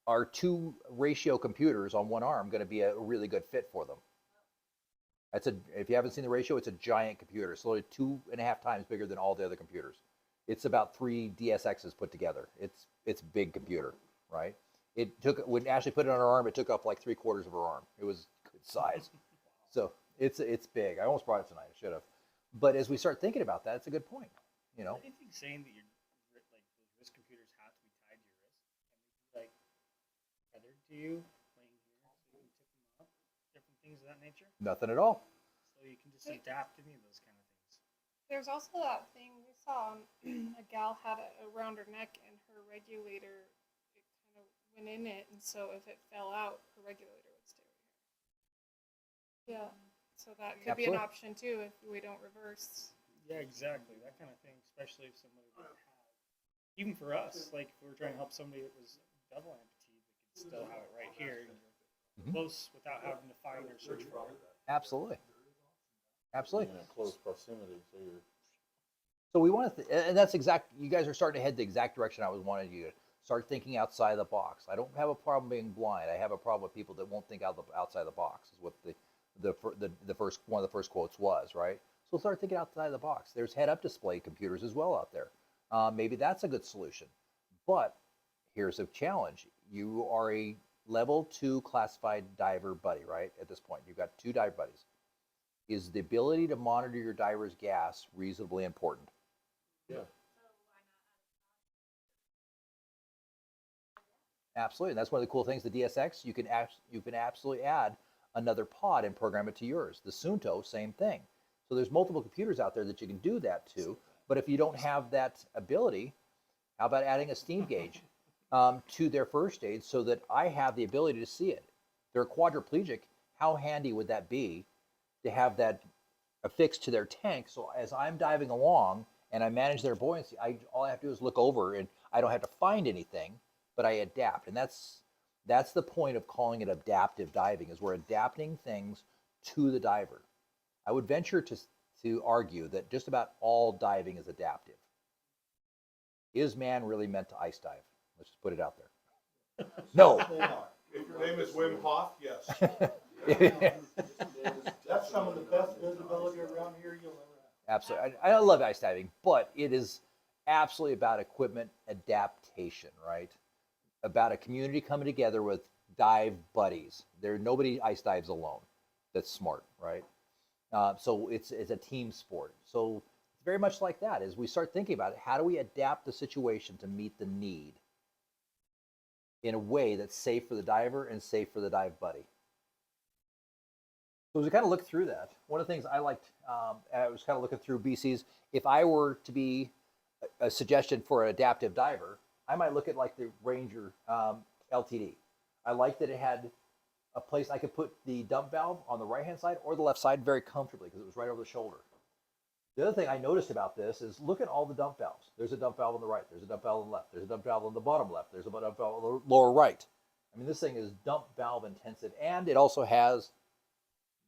our two ratio computers on one arm going to be a really good fit for them. If you haven't seen the ratio, it's a giant computer. It's literally 2.5 times bigger than all the other computers. It's about 3 DSXs put together. It's a big computer, right? It took when Ashley put it on her arm, it took up like 3/4 of her arm. It was good size. So it's big. I almost brought it tonight. I should have. But as we start thinking about that, it's a good point. You know, Anything saying that your like those wrist computers have to be tied to your wrist and like tethered to you laying here so you can tip them up, different things of that nature. nothing at all. So you can just adapt any of those kind of things. There's also that thing we saw. A gal had it around her neck, and her regulator, it kind of went in it, and so if it fell out, her regulator would stay right here. Yeah. So that could be an Absolutely. option too if we don't reverse. Yeah, exactly. That kind of thing, especially if somebody didn't have. Even for us, like if we were trying to help somebody that was double amputee, they could still have it right here, close without having to find or search for it. Absolutely. Absolutely. In a close proximity, so you're. So we want to, and that's exact. You guys are starting to head the exact direction I was wanting you to start thinking outside the box. I don't have a problem being blind. I have a problem with people that won't think outside the box. Is what the first one of the first quotes was, right? So start thinking outside the box. There's head-up display computers as well out there. Maybe that's a good solution. But here's a challenge. You are a level 2 classified diver buddy, right? At this point, you've got 2 dive buddies. Is the ability to monitor your diver's gas reasonably important? Yeah. Absolutely. And that's one of the cool things. The DSX, you can absolutely add another pod and program it to yours. The Sunto, same thing. So there's multiple computers out there that you can do that to. But if you don't have that ability, how about adding a steam gauge to their first aid so that I have the ability to see it? They're quadriplegic. How handy would that be to have that affixed to their tank? So as I'm diving along and I manage their buoyancy, all I have to do is look over and I don't have to find anything, but I adapt. And that's the point of calling it adaptive diving, is we're adapting things to the diver. I would venture to argue that just about all diving is adaptive. Is man really meant to ice dive? Let's just put it out there. No. They are. if your name is Wim Hof, yes. That's some of the best visibility around here you'll ever have. Absolutely. I love ice diving, but it is absolutely about equipment adaptation, right? About a community coming together with dive buddies. Nobody ice dives alone. That's smart, right? So it's a team sport. So it's very much like that. As we start thinking about it, how do we adapt the situation to meet the need in a way that's safe for the diver and safe for the dive buddy? So as we kind of look through that, one of the things I liked, I was kind of looking through BC's, if I were to be a suggestion for an adaptive diver, I might look at like the Ranger LTD. I like that it had a place I could put the dump valve on the right hand side or the left side very comfortably because it was right over the shoulder. The other thing I noticed about this is look at all the dump valves. There's a dump valve on the right. There's a dump valve on the left. There's a dump valve on the bottom left. There's a dump valve on the lower right. I mean, this thing is dump valve intensive, and it also has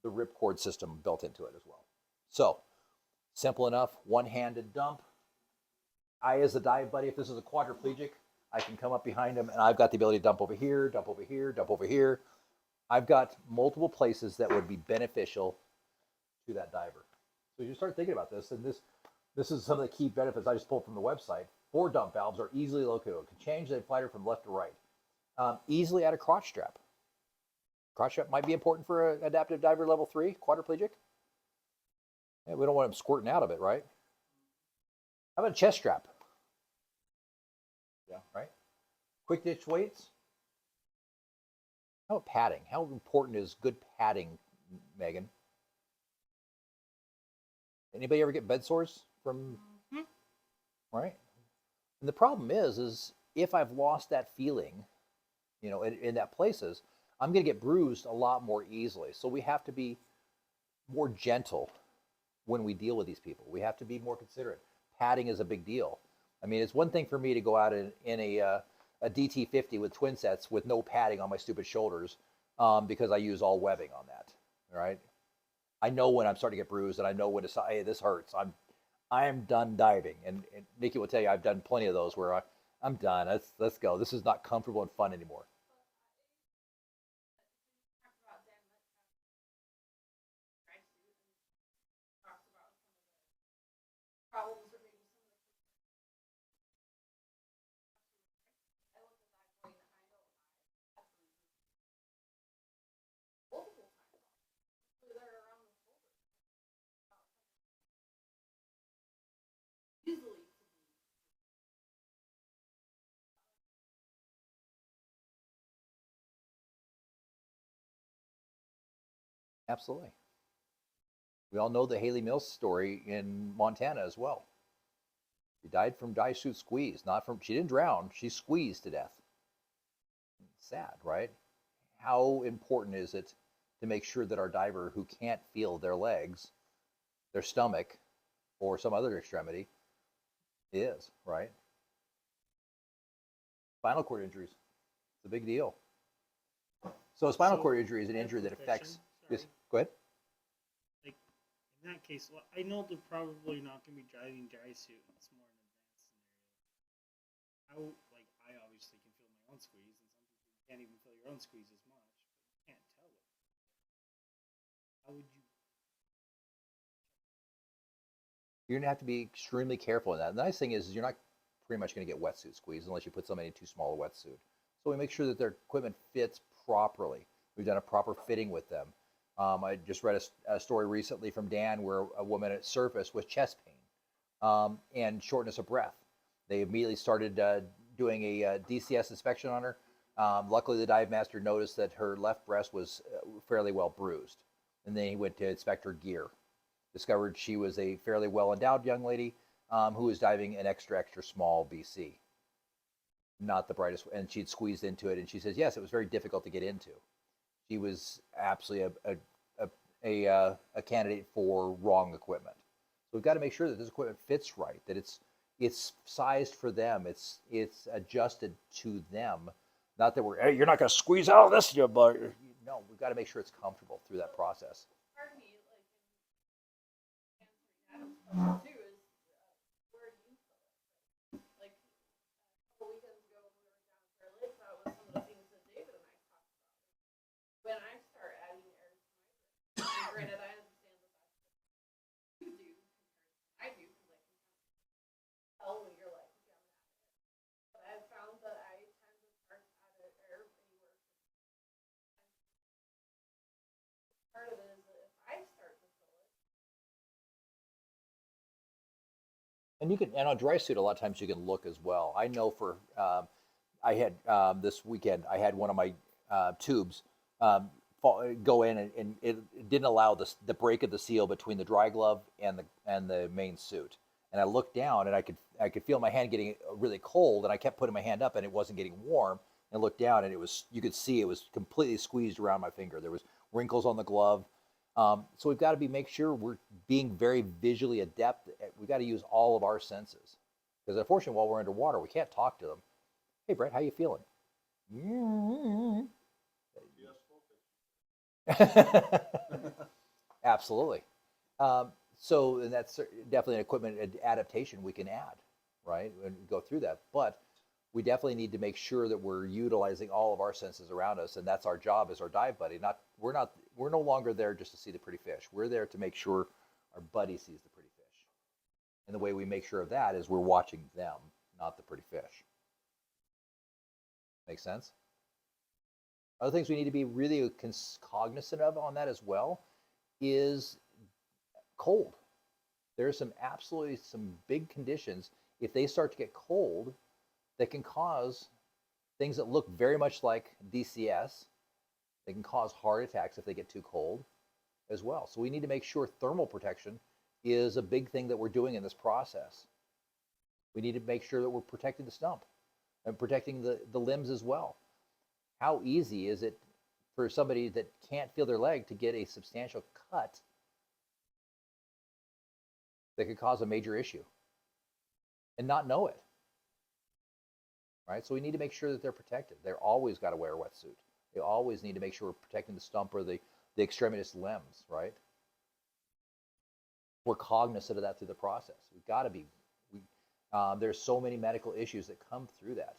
the ripcord system built into it as well. So simple enough, one-handed dump. I, as a dive buddy, if this is a quadriplegic, I can come up behind him, and I've got the ability to dump over here, dump over here, dump over here. I've got multiple places that would be beneficial to that diver. So you start thinking about this, and this is some of the key benefits I just pulled from the website. 4 dump valves are easily located. It can change the fighter from left to right. Easily add a crotch strap. Crotch strap might be important for an adaptive diver level 3, quadriplegic. Yeah, we don't want them squirting out of it, right? How about a chest strap? Yeah, right? Quick ditch weights. How about padding? How important is good padding, Megan? Anybody ever get bed sores from, right? And the problem is if I've lost that feeling, you know, in that places, I'm going to get bruised a lot more easily. So we have to be more gentle when we deal with these people. We have to be more considerate. Padding is a big deal. I mean, it's one thing for me to go out in a DT50 with twin sets with no padding on my stupid shoulders because I use all webbing on that, right? I know when I'm starting to get bruised, and I know when to say, hey, this hurts. I am done diving. And Nikki will tell you, I've done plenty of those where I'm done. Let's go. This is not comfortable and fun anymore. Talked about Dan Metcalf, dry suit, and talks about some of the problems or maybe some of the. I looked at that going, I know I had to remove multiple times. They're around the shoulder. Easily to be. Absolutely. We all know the Haley Mills story in Montana as well. She died from dry suit squeeze, she didn't drown, she squeezed to death. Sad, right? How important is it to make sure that our diver who can't feel their legs, their stomach, or some other extremity is, right? Spinal cord injuries. It's a big deal. So a spinal cord injury is an injury that affects. Yes, go ahead. Like in that case, well, I know they're probably not going to be driving dry suit. It's more an advanced scenario. I obviously can feel my own squeeze, and some people can't even feel your own squeeze as much. But you can't tell it. How would you? You're gonna have to be extremely careful in that. The nice thing is you're not pretty much gonna get wetsuit squeeze unless you put somebody in too small a wetsuit. So we make sure that their equipment fits properly. We've done a proper fitting with them. I just read a story recently from Dan where a woman at surface with chest pain and shortness of breath. They immediately started doing a DCS inspection on her. Luckily, the dive master noticed that her left breast was fairly well bruised. And then he went to inspect her gear. Discovered she was a fairly well-endowed young lady who was diving an extra small BC. Not the brightest, and she'd squeezed into it, and she says, yes, it was very difficult to get into. She was absolutely a candidate for wrong equipment. So we've got to make sure that this equipment fits right, that it's sized for them, it's adjusted to them. Not that we're, hey, you're not going to squeeze out of this, you but no, we've got to make sure it's comfortable through that process. Part of me, like, in answering Adam's question too, is where do you feel it? Like, a couple weekends ago when we were down at Fair Lake, that was some of the things that David and I talked about. When I start adding air to my brain, and granted, I understand that that's what you do compared to what I do, because I can kind of tell when you're like, okay, I'm not air. But I've found that I tend to start to add air anywhere from part of it is that if I start to feel it. And you can, and on dry suit, a lot of times you can look as well. I know for, I had this weekend, I had one of my tubes go in, and it didn't allow the break of the seal between the dry glove and the main suit. And I looked down, and I could feel my hand getting really cold, and I kept putting my hand up, and it wasn't getting warm. And looked down, and you could see it was completely squeezed around my finger. There was wrinkles on the glove. So we've got to make sure we're being very visually adept. We've got to use all of our senses, because unfortunately, while we're underwater, we can't talk to them. Hey, Brett, how you feeling? Absolutely. So, and that's definitely an equipment adaptation we can add, right, and go through that. But we definitely need to make sure that we're utilizing all of our senses around us, and that's our job as our dive buddy. We're no longer there just to see the pretty fish. We're there to make sure our buddy sees the pretty fish. And the way we make sure of that is we're watching them, not the pretty fish. Make sense? Other things we need to be really cognizant of on that as well is cold. There's some big conditions. If they start to get cold, that can cause things that look very much like DCS. They can cause heart attacks if they get too cold as well. So we need to make sure thermal protection is a big thing that we're doing in this process. We need to make sure that we're protecting the stump and protecting the limbs as well. How easy is it for somebody that can't feel their leg to get a substantial cut that could cause a major issue and not know it? Right? So we need to make sure that they're protected. They're always got to wear a wetsuit. They always need to make sure we're protecting the stump or the extremities limbs, right? We're cognizant of that through the process. We've got to be. There's so many medical issues that come through that.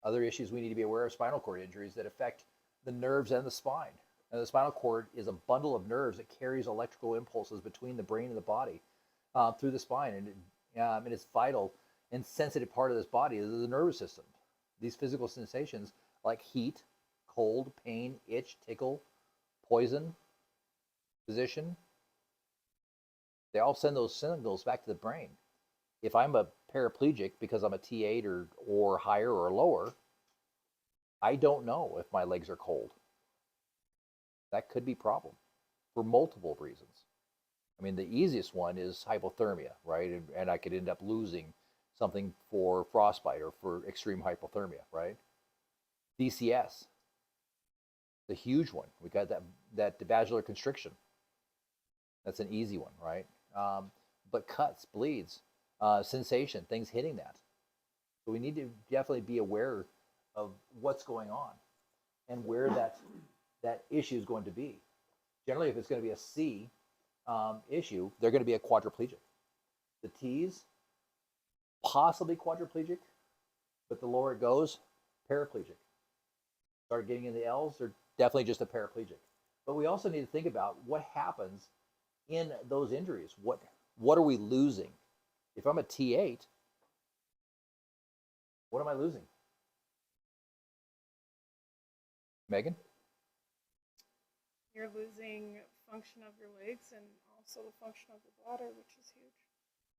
Other issues we need to be aware of: spinal cord injuries that affect the nerves and the spine. And the spinal cord is a bundle of nerves that carries electrical impulses between the brain and the body through the spine, and it's vital and sensitive part of this body is the nervous system. These physical sensations like heat, cold, pain, itch, tickle, poison, position, they all send those signals back to the brain. If I'm a paraplegic because I'm a T8 or higher or lower, I don't know if my legs are cold. That could be a problem for multiple reasons. I mean, the easiest one is hypothermia, right? And I could end up losing something for frostbite or for extreme hypothermia, right? DCS, the huge one. We got that vaginal constriction. That's an easy one, right? But cuts, bleeds, sensation, things hitting that. So we need to definitely be aware of what's going on and where that issue is going to be. Generally, if it's going to be a C issue, they're going to be a quadriplegic. The T's, possibly quadriplegic, but the lower it goes, paraplegic. Start getting in the L's, they're definitely just a paraplegic. But we also need to think about what happens in those injuries. What are we losing? If I'm a T8, what am I losing? Megan? You're losing function of your legs and also the function of your bladder, which is huge.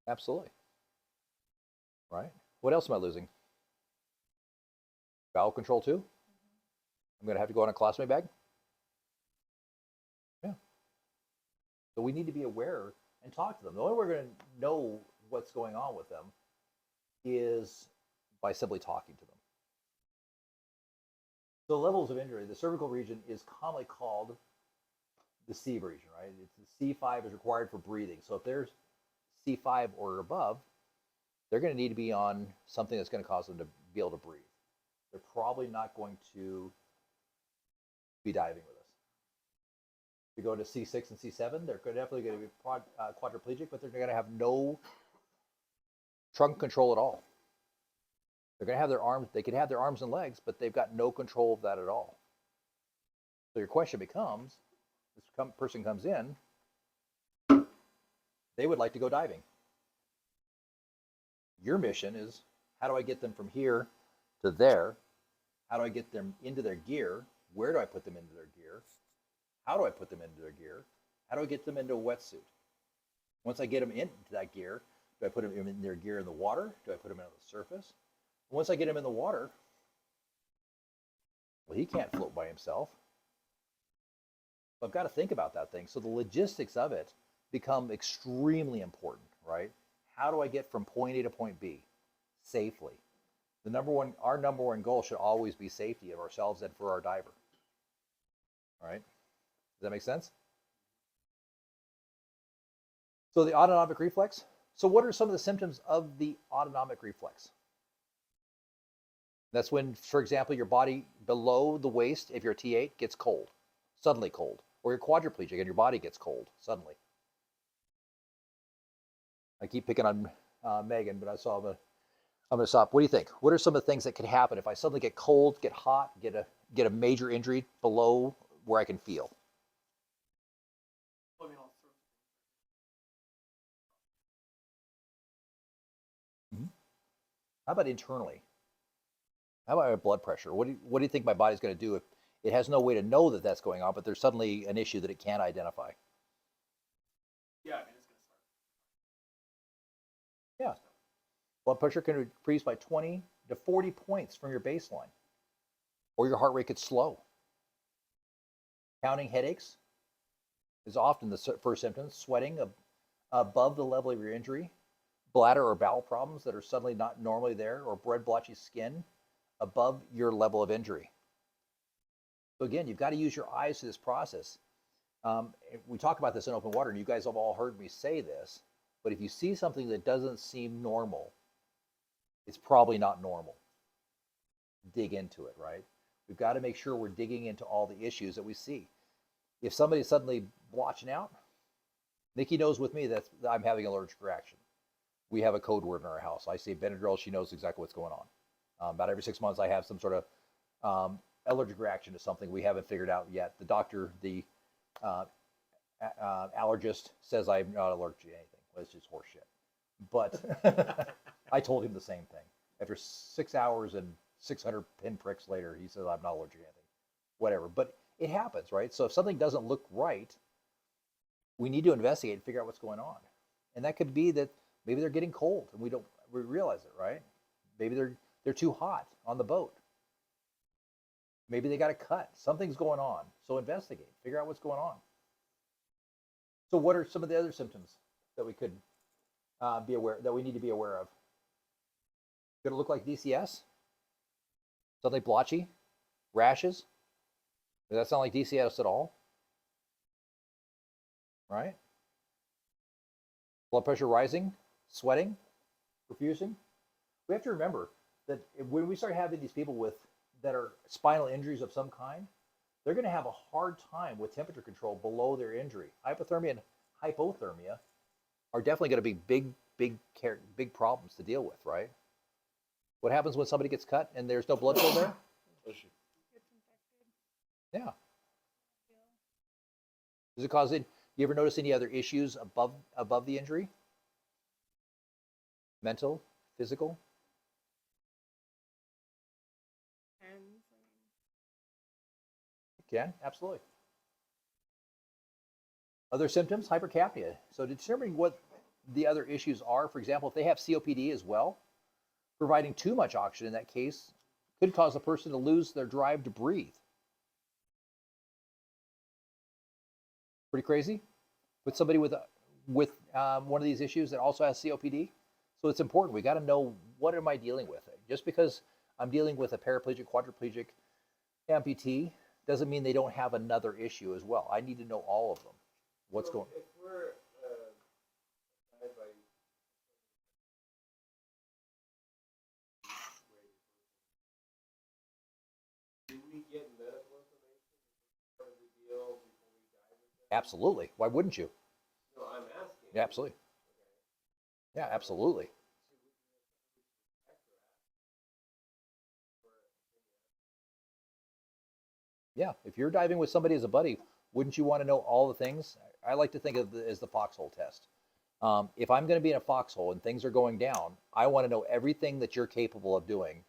Absolutely. Right? What else am I losing? Bowel control too? I'm going to have to go on a colostomy bag? Yeah. So we need to be aware and talk to them. The only way we're going to know what's going on with them is by simply talking to them. So levels of injury, the cervical region is commonly called the C region, right? It's the C5 is required for breathing. So if there's C5 or above, they're going to need to be on something that's going to cause them to be able to breathe. They're probably not going to be diving with us. If you go to C6 and C7, they're definitely going to be quadriplegic, but they're going to have no trunk control at all. They're going to have their arms, they could have their arms and legs, but they've got no control of that at all. So your question becomes, this person comes in, they would like to go diving. Your mission is, how do I get them from here to there? How do I get them into their gear? Where do I put them into their gear? How do I put them into their gear? How do I get them into a wetsuit? Once I get them into that gear, do I put them in their gear in the water? Do I put them on the surface? Once I get him in the water, well, he can't float by himself. I've got to think about that thing. So the logistics of it become extremely important, right? How do I get from point A to point B safely? Our number one goal should always be safety of ourselves and for our diver. All right? Does that make sense? So the autonomic reflex. So what are some of the symptoms of the autonomic reflex? That's when, for example, your body below the waist, if you're a T8, gets cold, suddenly cold, or you're quadriplegic and your body gets cold suddenly. I keep picking on Megan, but I'm going to stop. What do you think? What are some of the things that could happen if I suddenly get cold, get hot, get a major injury below where I can feel? How about internally? How about my blood pressure? What do you think my body's going to do if it has no way to know that that's going on, but there's suddenly an issue that it can't identify? Yeah, I mean, it's gonna start. Yeah. Blood pressure can increase by 20 to 40 points from your baseline, or your heart rate could slow. Counting headaches is often the first symptom. Sweating above the level of your injury, bladder or bowel problems that are suddenly not normally there, or red blotchy skin above your level of injury. So again, you've got to use your eyes to this process. We talk about this in open water, and you guys have all heard me say this, but if you see something that doesn't seem normal, it's probably not normal. Dig into it, right? We've got to make sure we're digging into all the issues that we see. If somebody's suddenly blotching out, Nikki knows with me that I'm having an allergic reaction. We have a code word in our house. I say Benadryl, she knows exactly what's going on. About every 6 months, I have some sort of allergic reaction to something we haven't figured out yet. The doctor, the allergist, says I'm not allergic to anything. Well, it's just horseshit. But I told him the same thing. After 6 hours and 600 pinpricks later, he says I'm not allergic to anything. Whatever. But it happens, right? So if something doesn't look right, we need to investigate and figure out what's going on. And that could be that maybe they're getting cold and we realize it, right? Maybe they're too hot on the boat. Maybe they got a cut. Something's going on. So investigate. Figure out what's going on. So what are some of the other symptoms that we could be aware, that we need to be aware of? Could it look like DCS? Something blotchy? Rashes? Does that sound like DCS at all? Right? Blood pressure rising? Sweating? Refusing? We have to remember that when we start having these people that are spinal injuries of some kind, they're going to have a hard time with temperature control below their injury. Hypothermia and hypothermia are definitely going to be big problems to deal with, right? What happens when somebody gets cut and there's no blood flow there? Gets infected. Yeah. Does it cause it? You ever notice any other issues above the injury? Mental, physical? Depends. Can, absolutely. Other symptoms, hypercapnia. So determining what the other issues are, for example, if they have COPD as well, providing too much oxygen in that case could cause a person to lose their drive to breathe. Pretty crazy? With somebody with one of these issues that also has COPD. So it's important. We got to know, what am I dealing with? Just because I'm dealing with a paraplegic, quadriplegic, amputee doesn't mean they don't have another issue as well. I need to know all of them. What's going on? If we're side by do we get medical information as part of the deal before we dive with them? Absolutely. Why wouldn't you? No, I'm asking. Yeah, absolutely. Yeah, absolutely. Yeah, if you're diving with somebody as a buddy, wouldn't you want to know all the things? I like to think of it as the foxhole test. If I'm going to be in a foxhole and things are going down, I want to know everything that you're capable of doing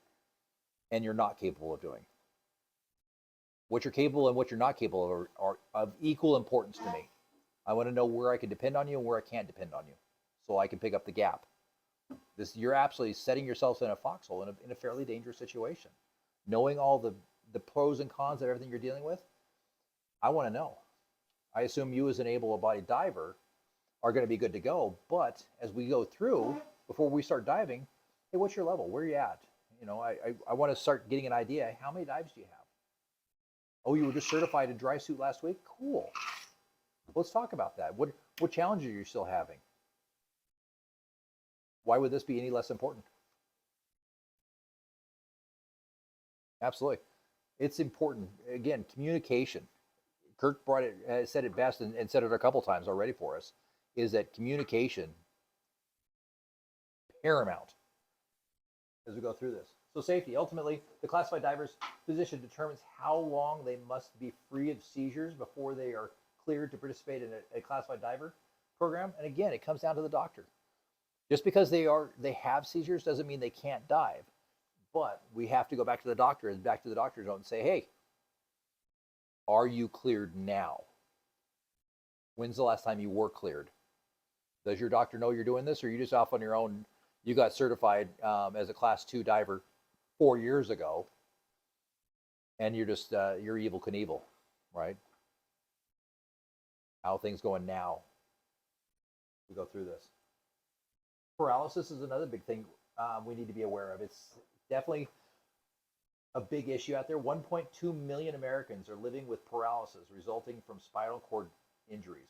and you're not capable of doing. What you're capable and what you're not capable of are of equal importance to me. I want to know where I can depend on you and where I can't depend on you, so I can pick up the gap. You're absolutely setting yourself in a foxhole in a fairly dangerous situation. Knowing all the pros and cons of everything you're dealing with, I want to know. I assume you as an able-bodied diver are going to be good to go. But as we go through, before we start diving, hey, what's your level? Where are you at? You know, I want to start getting an idea. How many dives do you have? Oh, you were just certified in dry suit last week? Cool. Let's talk about that. What challenges are you still having? Why would this be any less important? Absolutely. It's important. Again, communication. Kirk said it best and said it a couple times already for us, is that communication paramount as we go through this. So safety, ultimately, the classified diver's physician determines how long they must be free of seizures before they are cleared to participate in a classified diver program. And again, it comes down to the doctor. Just because they have seizures doesn't mean they can't dive. But we have to go back to the doctor and back to the doctor's note and say, hey, are you cleared now? When's the last time you were cleared? Does your doctor know you're doing this, or are you just off on your own? You got certified as a class 2 diver 4 years ago, and you're just you're Evel Knievel, right? How are things going now? We go through this. Paralysis is another big thing we need to be aware of. It's definitely a big issue out there. 1.2 million Americans are living with paralysis resulting from spinal cord injuries.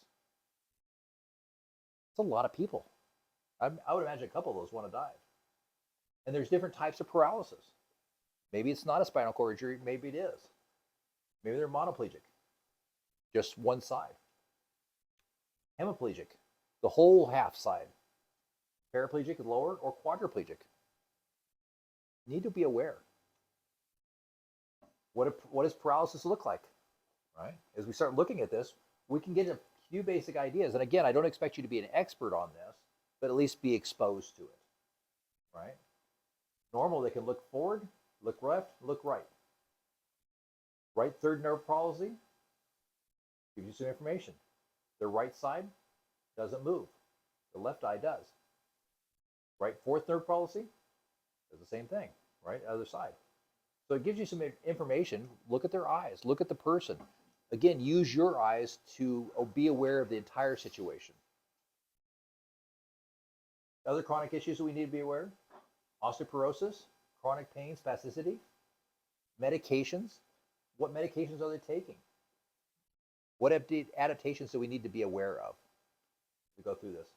It's a lot of people. I would imagine a couple of those want to dive. And there's different types of paralysis. Maybe it's not a spinal cord injury, maybe it is. Maybe they're monoplegic, just one side. Hemiplegic, the whole half side. Paraplegic, lower, or quadriplegic. Need to be aware. What does paralysis look like? Right? As we start looking at this, we can get a few basic ideas. And again, I don't expect you to be an expert on this, but at least be exposed to it. Right? Normal, they can look forward, look left, look right. Right third nerve palsy gives you some information. The right side doesn't move. The left eye does. Right fourth nerve palsy does the same thing. Right, other side. So it gives you some information. Look at their eyes. Look at the person. Again, use your eyes to be aware of the entire situation. Other chronic issues that we need to be aware of: osteoporosis, chronic pain, spasticity, medications. What medications are they taking? What adaptations do we need to be aware of? We go through this.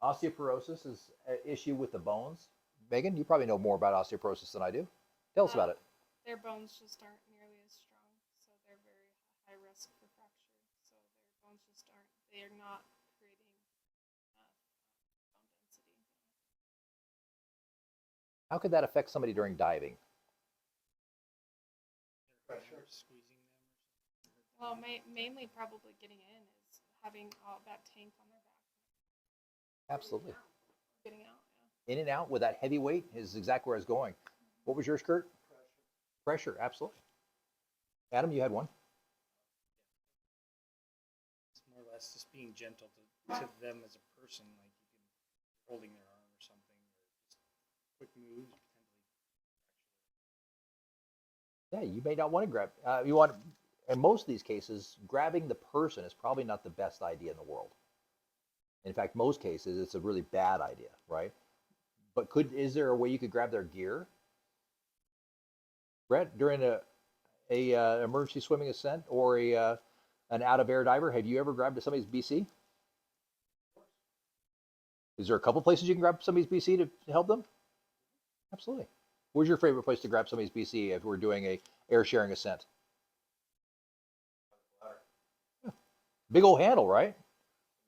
Osteoporosis is an issue with the bones. Megan, you probably know more about osteoporosis than I do. Tell us about it. Their bones just aren't nearly as strong, so they're very high risk for fracture. So their bones just aren't, they are not creating bone density. How could that affect somebody during diving? Pressure squeezing them. Well, mainly probably getting in is having all that tank on their back. Absolutely. Getting out, In and out with that heavy weight is exactly where I was going. What was yours, Kurt? Pressure, absolutely. Adam, you had one. It's more or less just being gentle to them as a person, like you can holding their arm or something, or just quick moves. Yeah, you may not want to grab. You want, in most of these cases, grabbing the person is probably not the best idea in the world. In fact, most cases, it's a really bad idea, right? But is there a way you could grab their gear? Brett, during a emergency swimming ascent or an out of air diver, have you ever grabbed somebody's BC? Is there a couple places you can grab somebody's BC to help them? Absolutely. Where's your favorite place to grab somebody's BC if we're doing a air sharing ascent? Yeah. Big old handle, right?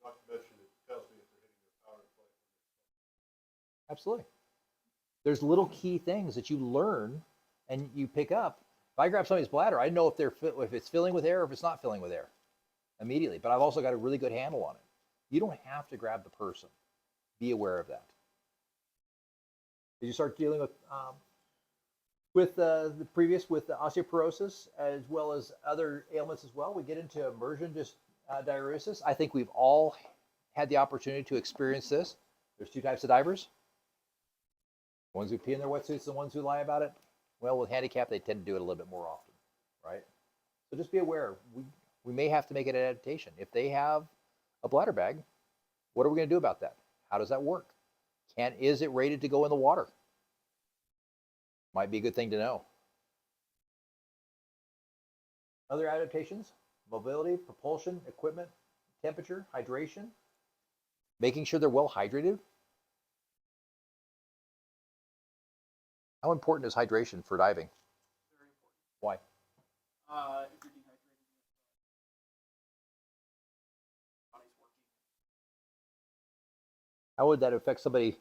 Not to mention, it tells me if they're hitting their power play. Absolutely. There's little key things that you learn and you pick up. If I grab somebody's bladder, I know if it's filling with air or if it's not filling with air immediately. But I've also got a really good handle on it. You don't have to grab the person. Be aware of that. As you start dealing with the osteoporosis as well as other ailments as well, we get into immersion diuresis. I think we've all had the opportunity to experience this. There's two types of divers. The ones who pee in their wetsuits, the ones who lie about it. Well, with handicap, they tend to do it a little bit more often, right? So just be aware. we may have to make an adaptation. If they have a bladder bag, what are we going to do about that? How does that work? Is it rated to go in the water? Might be a good thing to know. Other adaptations: mobility, propulsion, equipment, temperature, hydration, making sure they're well hydrated. How important is hydration for diving? Very important. Why? If you're dehydrated, body's working. How would that affect somebody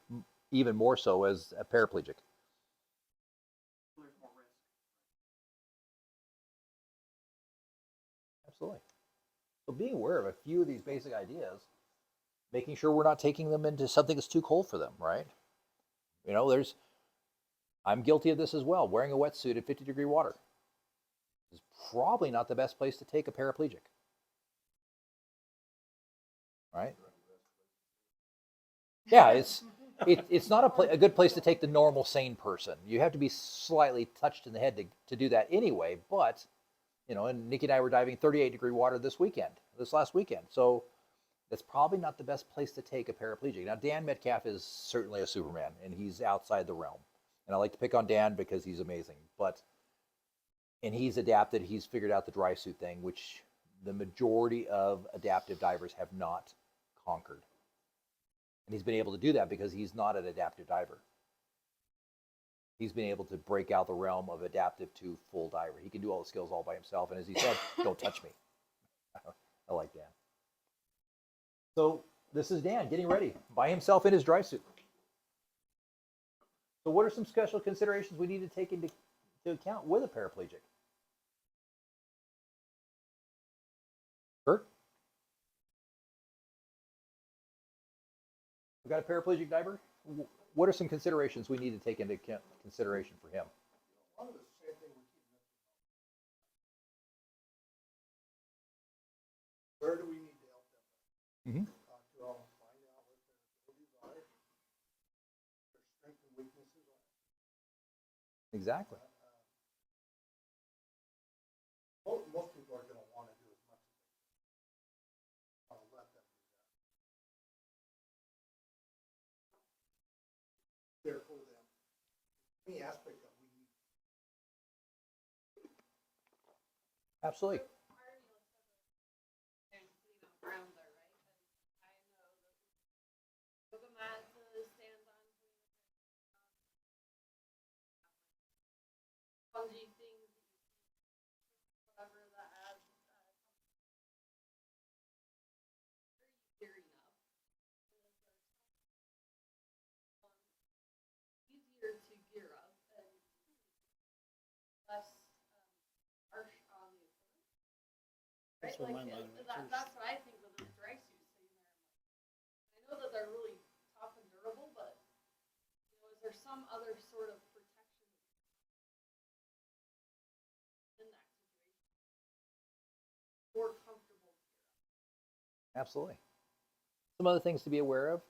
even more so as a paraplegic? So there's more risk. Absolutely. So being aware of a few of these basic ideas, making sure we're not taking them into something that's too cold for them, right? You know, I'm guilty of this as well. Wearing a wetsuit in 50-degree water is probably not the best place to take a paraplegic, right? Yeah, it's not a good place to take the normal sane person. You have to be slightly touched in the head to do that anyway. But you know, and Nikki and I were diving 38-degree water this last weekend. So that's probably not the best place to take a paraplegic. Now, Dan Metcalf is certainly a Superman, and he's outside the realm. And I like to pick on Dan because he's amazing. And he's adapted. He's figured out the dry suit thing, which the majority of adaptive divers have not conquered. And he's been able to do that because he's not an adaptive diver. He's been able to break out the realm of adaptive to full diver. He can do all the skills all by himself. And as he said, don't touch me. I like Dan. So this is Dan getting ready by himself in his dry suit. So what are some special considerations we need to take into account with a paraplegic? Kurt? We got a paraplegic diver? What are some considerations we need to take into consideration for him? One of the same thing we keep missing. Where do we need to help them? Mm-hmm. Talk to them, find out what their abilities are, their strengths and weaknesses are. Exactly. Most people are going to want to do as much as they can. I'll let them do that. There for them. Any aspect that we need. Absolutely. And sitting on the ground there, right? And I know that yoga mat to stand on, bungee things, whatever that adds, very gearing up. Easier to gear up and less harsh on the equipment. That's Right, where my like, mind went that's first. what I think with the dry suits sitting there. I know that they're really tough and durable, but, you know, is there some other sort of protection in that situation? More comfortable. Absolutely. Some other things to be aware of.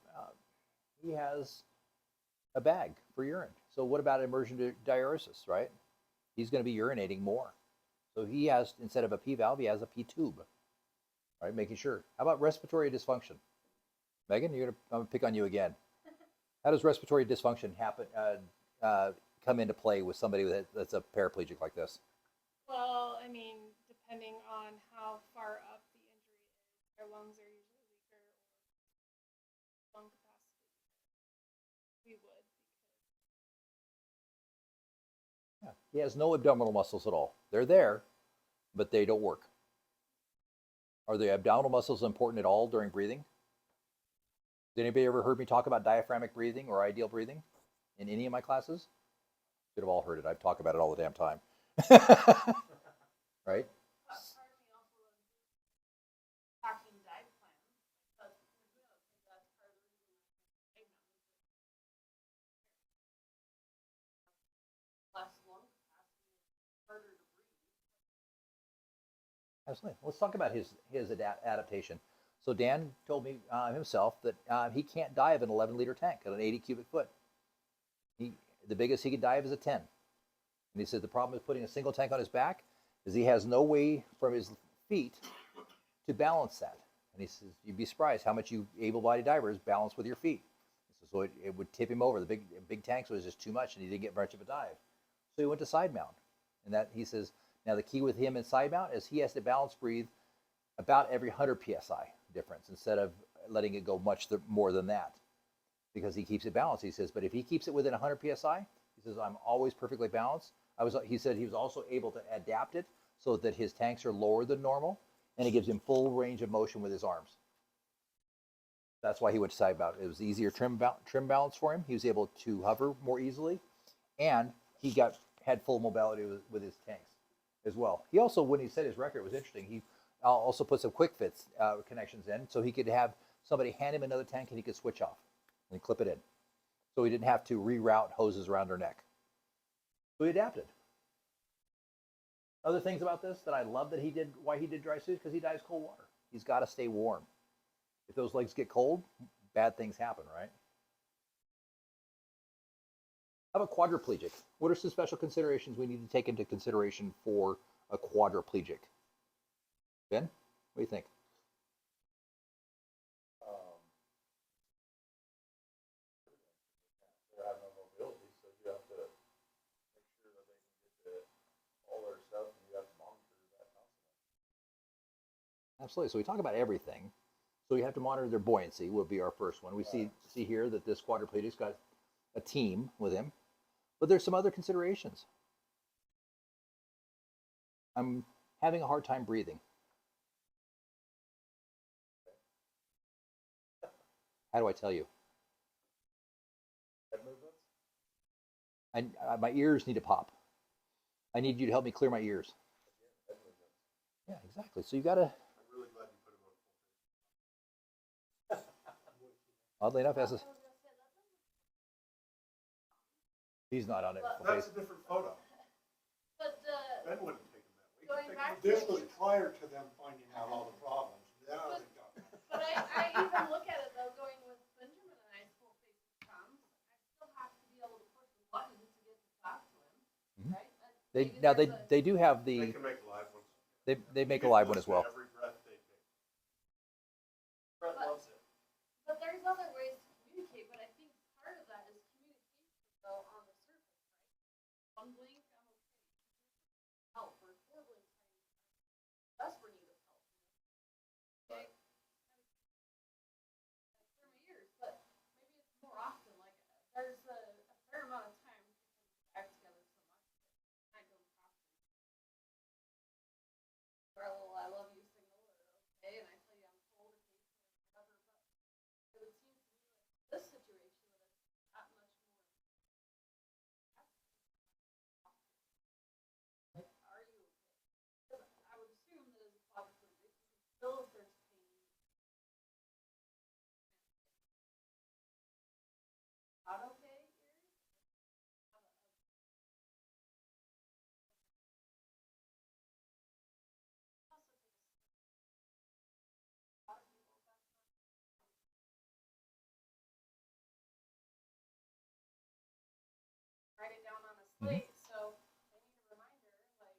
He has a bag for urine. So what about immersion diuresis, right? He's going to be urinating more. So he has, instead of a P valve, he has a P tube, right? Making sure. How about respiratory dysfunction? Megan, I'm going to pick on you again. How does respiratory dysfunction come into play with somebody that's a paraplegic like this? Well, I mean, depending on how far up the injury is, their lungs are usually weaker or lung capacity. We would. Yeah. He has no abdominal muscles at all. They're there, but they don't work. Are the abdominal muscles important at all during breathing? Has anybody ever heard me talk about diaphragmatic breathing or ideal breathing in any of my classes? Should have all heard it. I talk about it all the damn time. Right? Part of me also loves packing dive plans. That's, who knows, maybe that's part of the reason why less lung capacity, harder to breathe. Absolutely. Let's talk about his adaptation. So Dan told me himself that he can't dive an 11-liter tank at an 80 cubic foot. The biggest he could dive is a 10. And he said the problem with putting a single tank on his back is he has no way from his feet to balance that. And he says, you'd be surprised how much you able-bodied divers balance with your feet. So it would tip him over. The big tanks was just too much, and he didn't get much of a dive. So he went to side mount. And that, he says, now the key with him in side mount is he has to balance breathe about every 100 psi difference instead of letting it go much more than that, because he keeps it balanced. He says, but if he keeps it within 100 psi, he says, I'm always perfectly balanced. He said he was also able to adapt it so that his tanks are lower than normal, and it gives him full range of motion with his arms. That's why he went to side mount. It was easier trim balance for him. He was able to hover more easily, and he had full mobility with his tanks as well. He also, when he set his record, it was interesting. He also put some quick fits connections in, so he could have somebody hand him another tank and he could switch off and clip it in. So he didn't have to reroute hoses around her neck. So he adapted. Other things about this that I love that he did, why he did dry suit, because he dives cold water. He's got to stay warm. If those legs get cold, bad things happen, right? How about quadriplegic? What are some special considerations we need to take into consideration for a quadriplegic? Ben, what do you think? They have no mobility, so you have to make sure that they can get all their stuff, and you have to monitor that constantly. Absolutely. So we talk about everything. So you have to monitor their buoyancy, would be our first one. We see here that this quadriplegic's got a team with him, but there's some other considerations. I'm having a hard time breathing. How do I tell you? Head movements? My ears need to pop. I need you to help me clear my ears. Head movements. Yeah, exactly. So you got to, I'm really glad you put him on full. oddly enough, he's not on it. That's a different photo. But Ben wouldn't take him that way. Going He'd take back him- This was prior to them finding out all the problems. Now they got. But I even look at it though, going with Benjamin and I's full face comes, I still have to be able to push the button to get to talk to him, Mhm. right? Maybe Now there's a- they do have They the can make live ones. they make a You can live one as listen to well. Every breath they take. Brett loves it. But there's other ways to communicate, but I think part of that is communication though on the surface, right? One blink, I'm okay. Help, or four blinks, I'm desperate need of help. Okay? Clear my ears, but maybe it's more often, like, there's a fair amount of time people act together so much that I don't talk to them. Or a little I love you signal, or okay, and I tell you I'm cold occasionally, or whatever, but it would seem to me like this situation that it's not much more. Like, are you okay? Because I would assume that as a quadriplegic, you can still, if there's pain, not okay here. Write it down on a slate, so they need a reminder, like,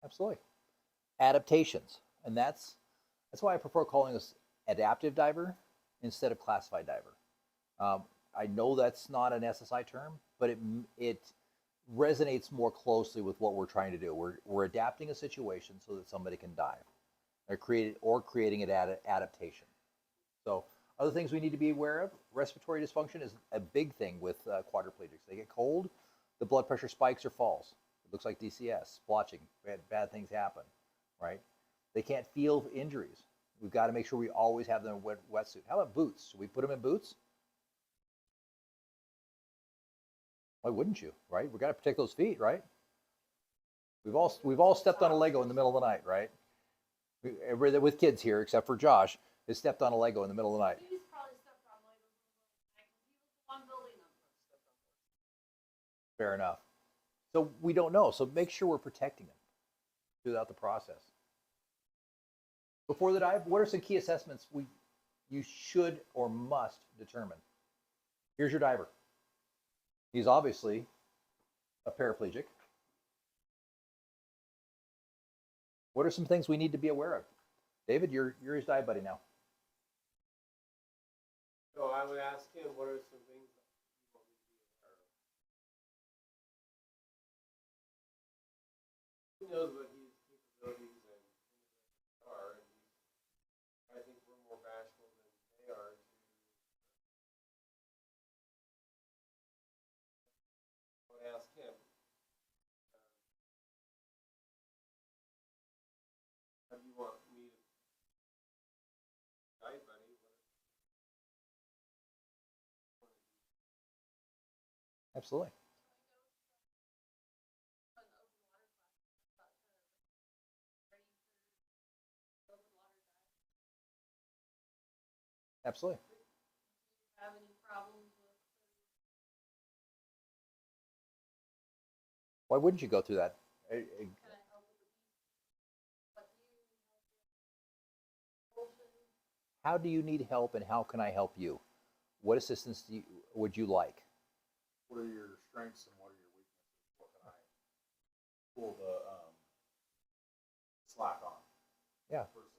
Absolutely. Adaptations, and that's why I prefer calling us adaptive diver instead of classified diver. I know that's not an SSI term, but it resonates more closely with what we're trying to do. We're adapting a situation so that somebody can dive, or creating an adaptation. So other things we need to be aware of: respiratory dysfunction is a big thing with quadriplegics. They get cold, the blood pressure spikes or falls. It looks like DCS, splotching, bad things happen, right? They can't feel injuries. We've got to make sure we always have them in wetsuit. How about boots? Should we put them in boots? Why wouldn't you, right? We've got to protect those feet, right? We've all stepped on a Lego in the middle of the night, right? Everybody with kids here, except for Josh, has stepped on a Lego in the middle of the night. he's probably stepped on Legos because he was the one building them. Fair enough. So we don't know. So make sure we're protecting them throughout the process. Before the dive, what are some key assessments you should or must determine? Here's your diver. He's obviously a paraplegic. What are some things we need to be aware of? David, you're his dive buddy now. So I would ask him, what are some things that you want me to be aware of? He knows what his capabilities and things are, and I think we're more bashful than they are to. I would ask him. How do you want me to guide buddy? Absolutely. Absolutely. Have any problems with Why wouldn't you go through that? kind of help with the what do you How do you need help and how can I help you? What assistance would you like? What are your strengths and what are your weaknesses? What can I pull the slack on? Yeah. Versus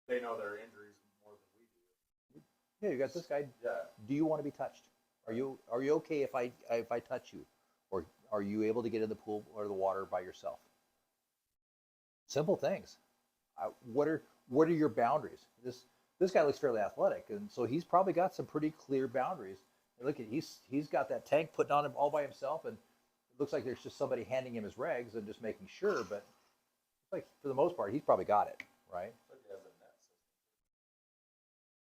they know their injuries more than we do. Yeah, you got this guy. Yeah. Do you want to be touched? Are you okay if I touch you? Or are you able to get in the pool or the water by yourself? Simple things. What are your boundaries? This guy looks fairly athletic, and so he's probably got some pretty clear boundaries. And look at he's got that tank putting on him all by himself, and it looks like there's just somebody handing him his regs and just making sure. But like for the most part, he's probably got it right. It's like he has a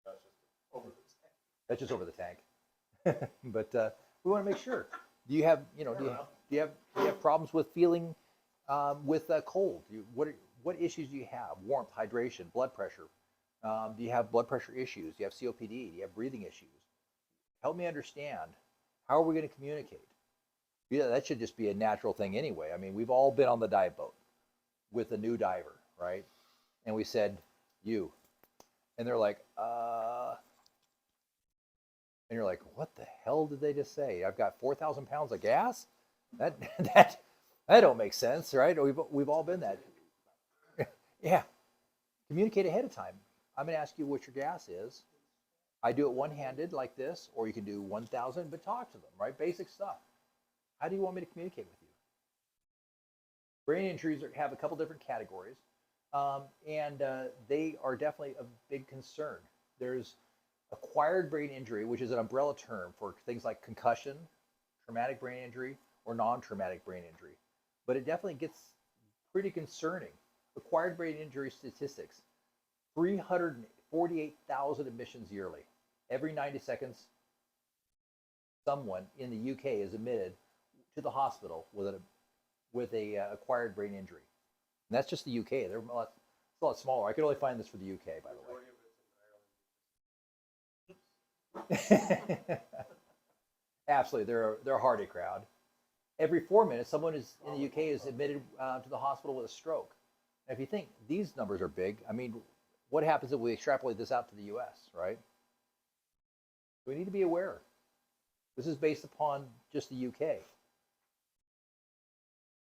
net system. That's just over the tank. That's just over the tank. But we want to make sure. Do you have do you have problems with feeling with cold? What issues do you have? Warmth, hydration, blood pressure. Do you have blood pressure issues? Do you have COPD? Do you have breathing issues? Help me understand. How are we going to communicate? Yeah, that should just be a natural thing anyway. I mean, we've all been on the dive boat with a new diver, right? And we said, you. And they're like, and you're like, what the hell did they just say? I've got 4,000 pounds of gas? That don't make sense, right? We've all been that. Yeah. Communicate ahead of time. I'm going to ask you what your gas is. I do it one-handed like this, or you can do 1,000, but talk to them, right? Basic stuff. How do you want me to communicate with you? Brain injuries have a couple different categories, and they are definitely a big concern. There's acquired brain injury, which is an umbrella term for things like concussion, traumatic brain injury, or non-traumatic brain injury. But it definitely gets pretty concerning. Acquired brain injury statistics, 348,000 admissions yearly. Every 90 seconds, someone in the UK is admitted to the hospital with a acquired brain injury. And that's just the UK. They're it's a lot smaller. I could only find this for the UK, by the way. Absolutely, they're a hardy crowd. Every 4 minutes, someone in the UK is admitted to the hospital with a stroke. And if you think these numbers are big, I mean, what happens if we extrapolate this out to the US, right? We need to be aware. This is based upon just the UK.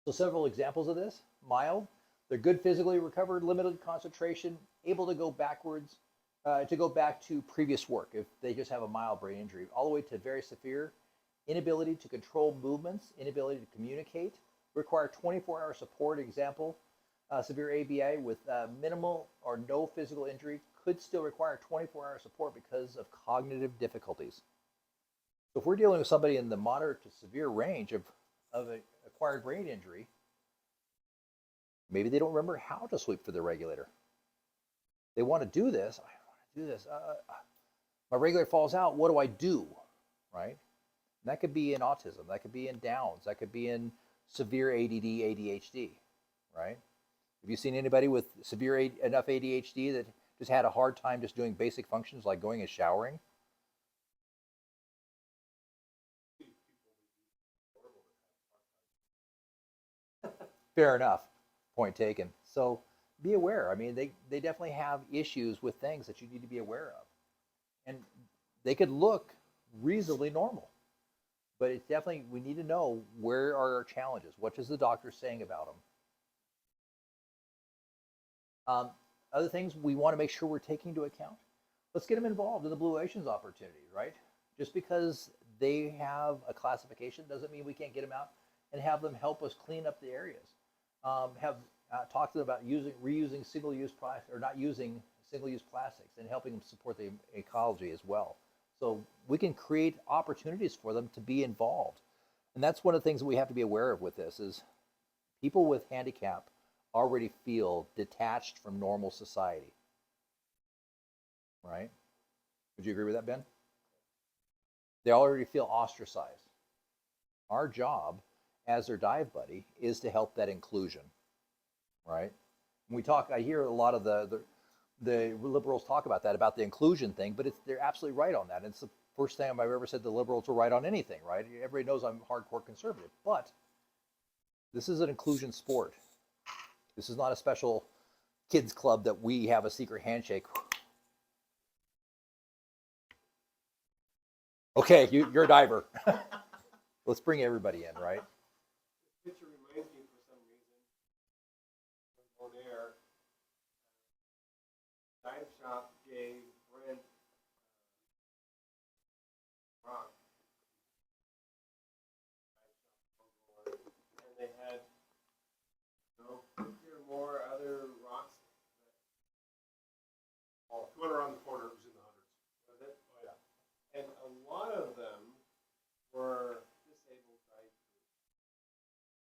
So several examples of this: mild, they're good physically recovered, limited concentration, able to go backwards, to go back to previous work if they just have a mild brain injury, all the way to very severe, inability to control movements, inability to communicate, require 24-hour support. Example, severe ABI with minimal or no physical injury could still require 24-hour support because of cognitive difficulties. So if we're dealing with somebody in the moderate to severe range of an acquired brain injury, maybe they don't remember how to sweep for the regulator. They want to do this. I want to do this. My regulator falls out. What do I do? Right? And that could be in autism. That could be in Downs. That could be in severe ADD, ADHD. Right? Have you seen anybody with severe enough ADHD that just had a hard time just doing basic functions like going and showering? Fair enough. Point taken. So be aware. I mean, they definitely have issues with things that you need to be aware of. And they could look reasonably normal. But it's definitely, we need to know where are our challenges. What is the doctor saying about them? Other things we want to make sure we're taking into account. Let's get them involved in the Blue Oceans opportunity, right? Just because they have a classification doesn't mean we can't get them out and have them help us clean up the areas. Have talked to them about reusing single-use plastic or not using single-use plastics and helping them support the ecology as well. So we can create opportunities for them to be involved. And that's one of the things that we have to be aware of with this is people with handicap already feel detached from normal society. Right? Would you agree with that, Ben? They already feel ostracized. Our job as their dive buddy is to help that inclusion. Right? When we talk, I hear a lot of the liberals talk about that, about the inclusion thing, but they're absolutely right on that. And it's the first time I've ever said the liberals were right on anything, right? Everybody knows I'm hardcore conservative, but this is an inclusion sport. This is not a special kids club that we have a secret handshake. Okay, you're a diver. Let's bring everybody in, right? This picture reminds me for some reason of Bonaire. Dive shop gave Brent rock. And they had, 50 or more other rocks. Oh, if you went around the corner, it was in the hundreds. Was it? Oh, yeah. And a lot of them were disabled divers.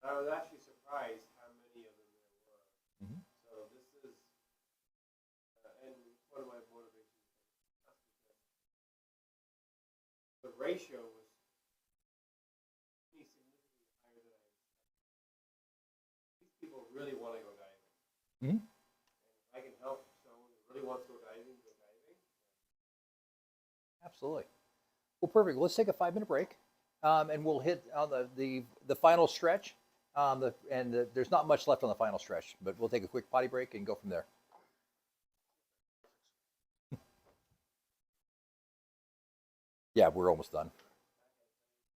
I was actually surprised how many of them there were. Mhm. So this is, and one of my motivations, that's because the ratio was significantly higher than I expected. These people really want to go diving. Mhm. And if I can help someone who really wants to go diving, go diving. Absolutely. Well, perfect. Let's take a 5-minute break, and we'll hit on the final stretch. There's not much left on the final stretch, but we'll take a quick potty break and go from there. Yeah, we're almost done.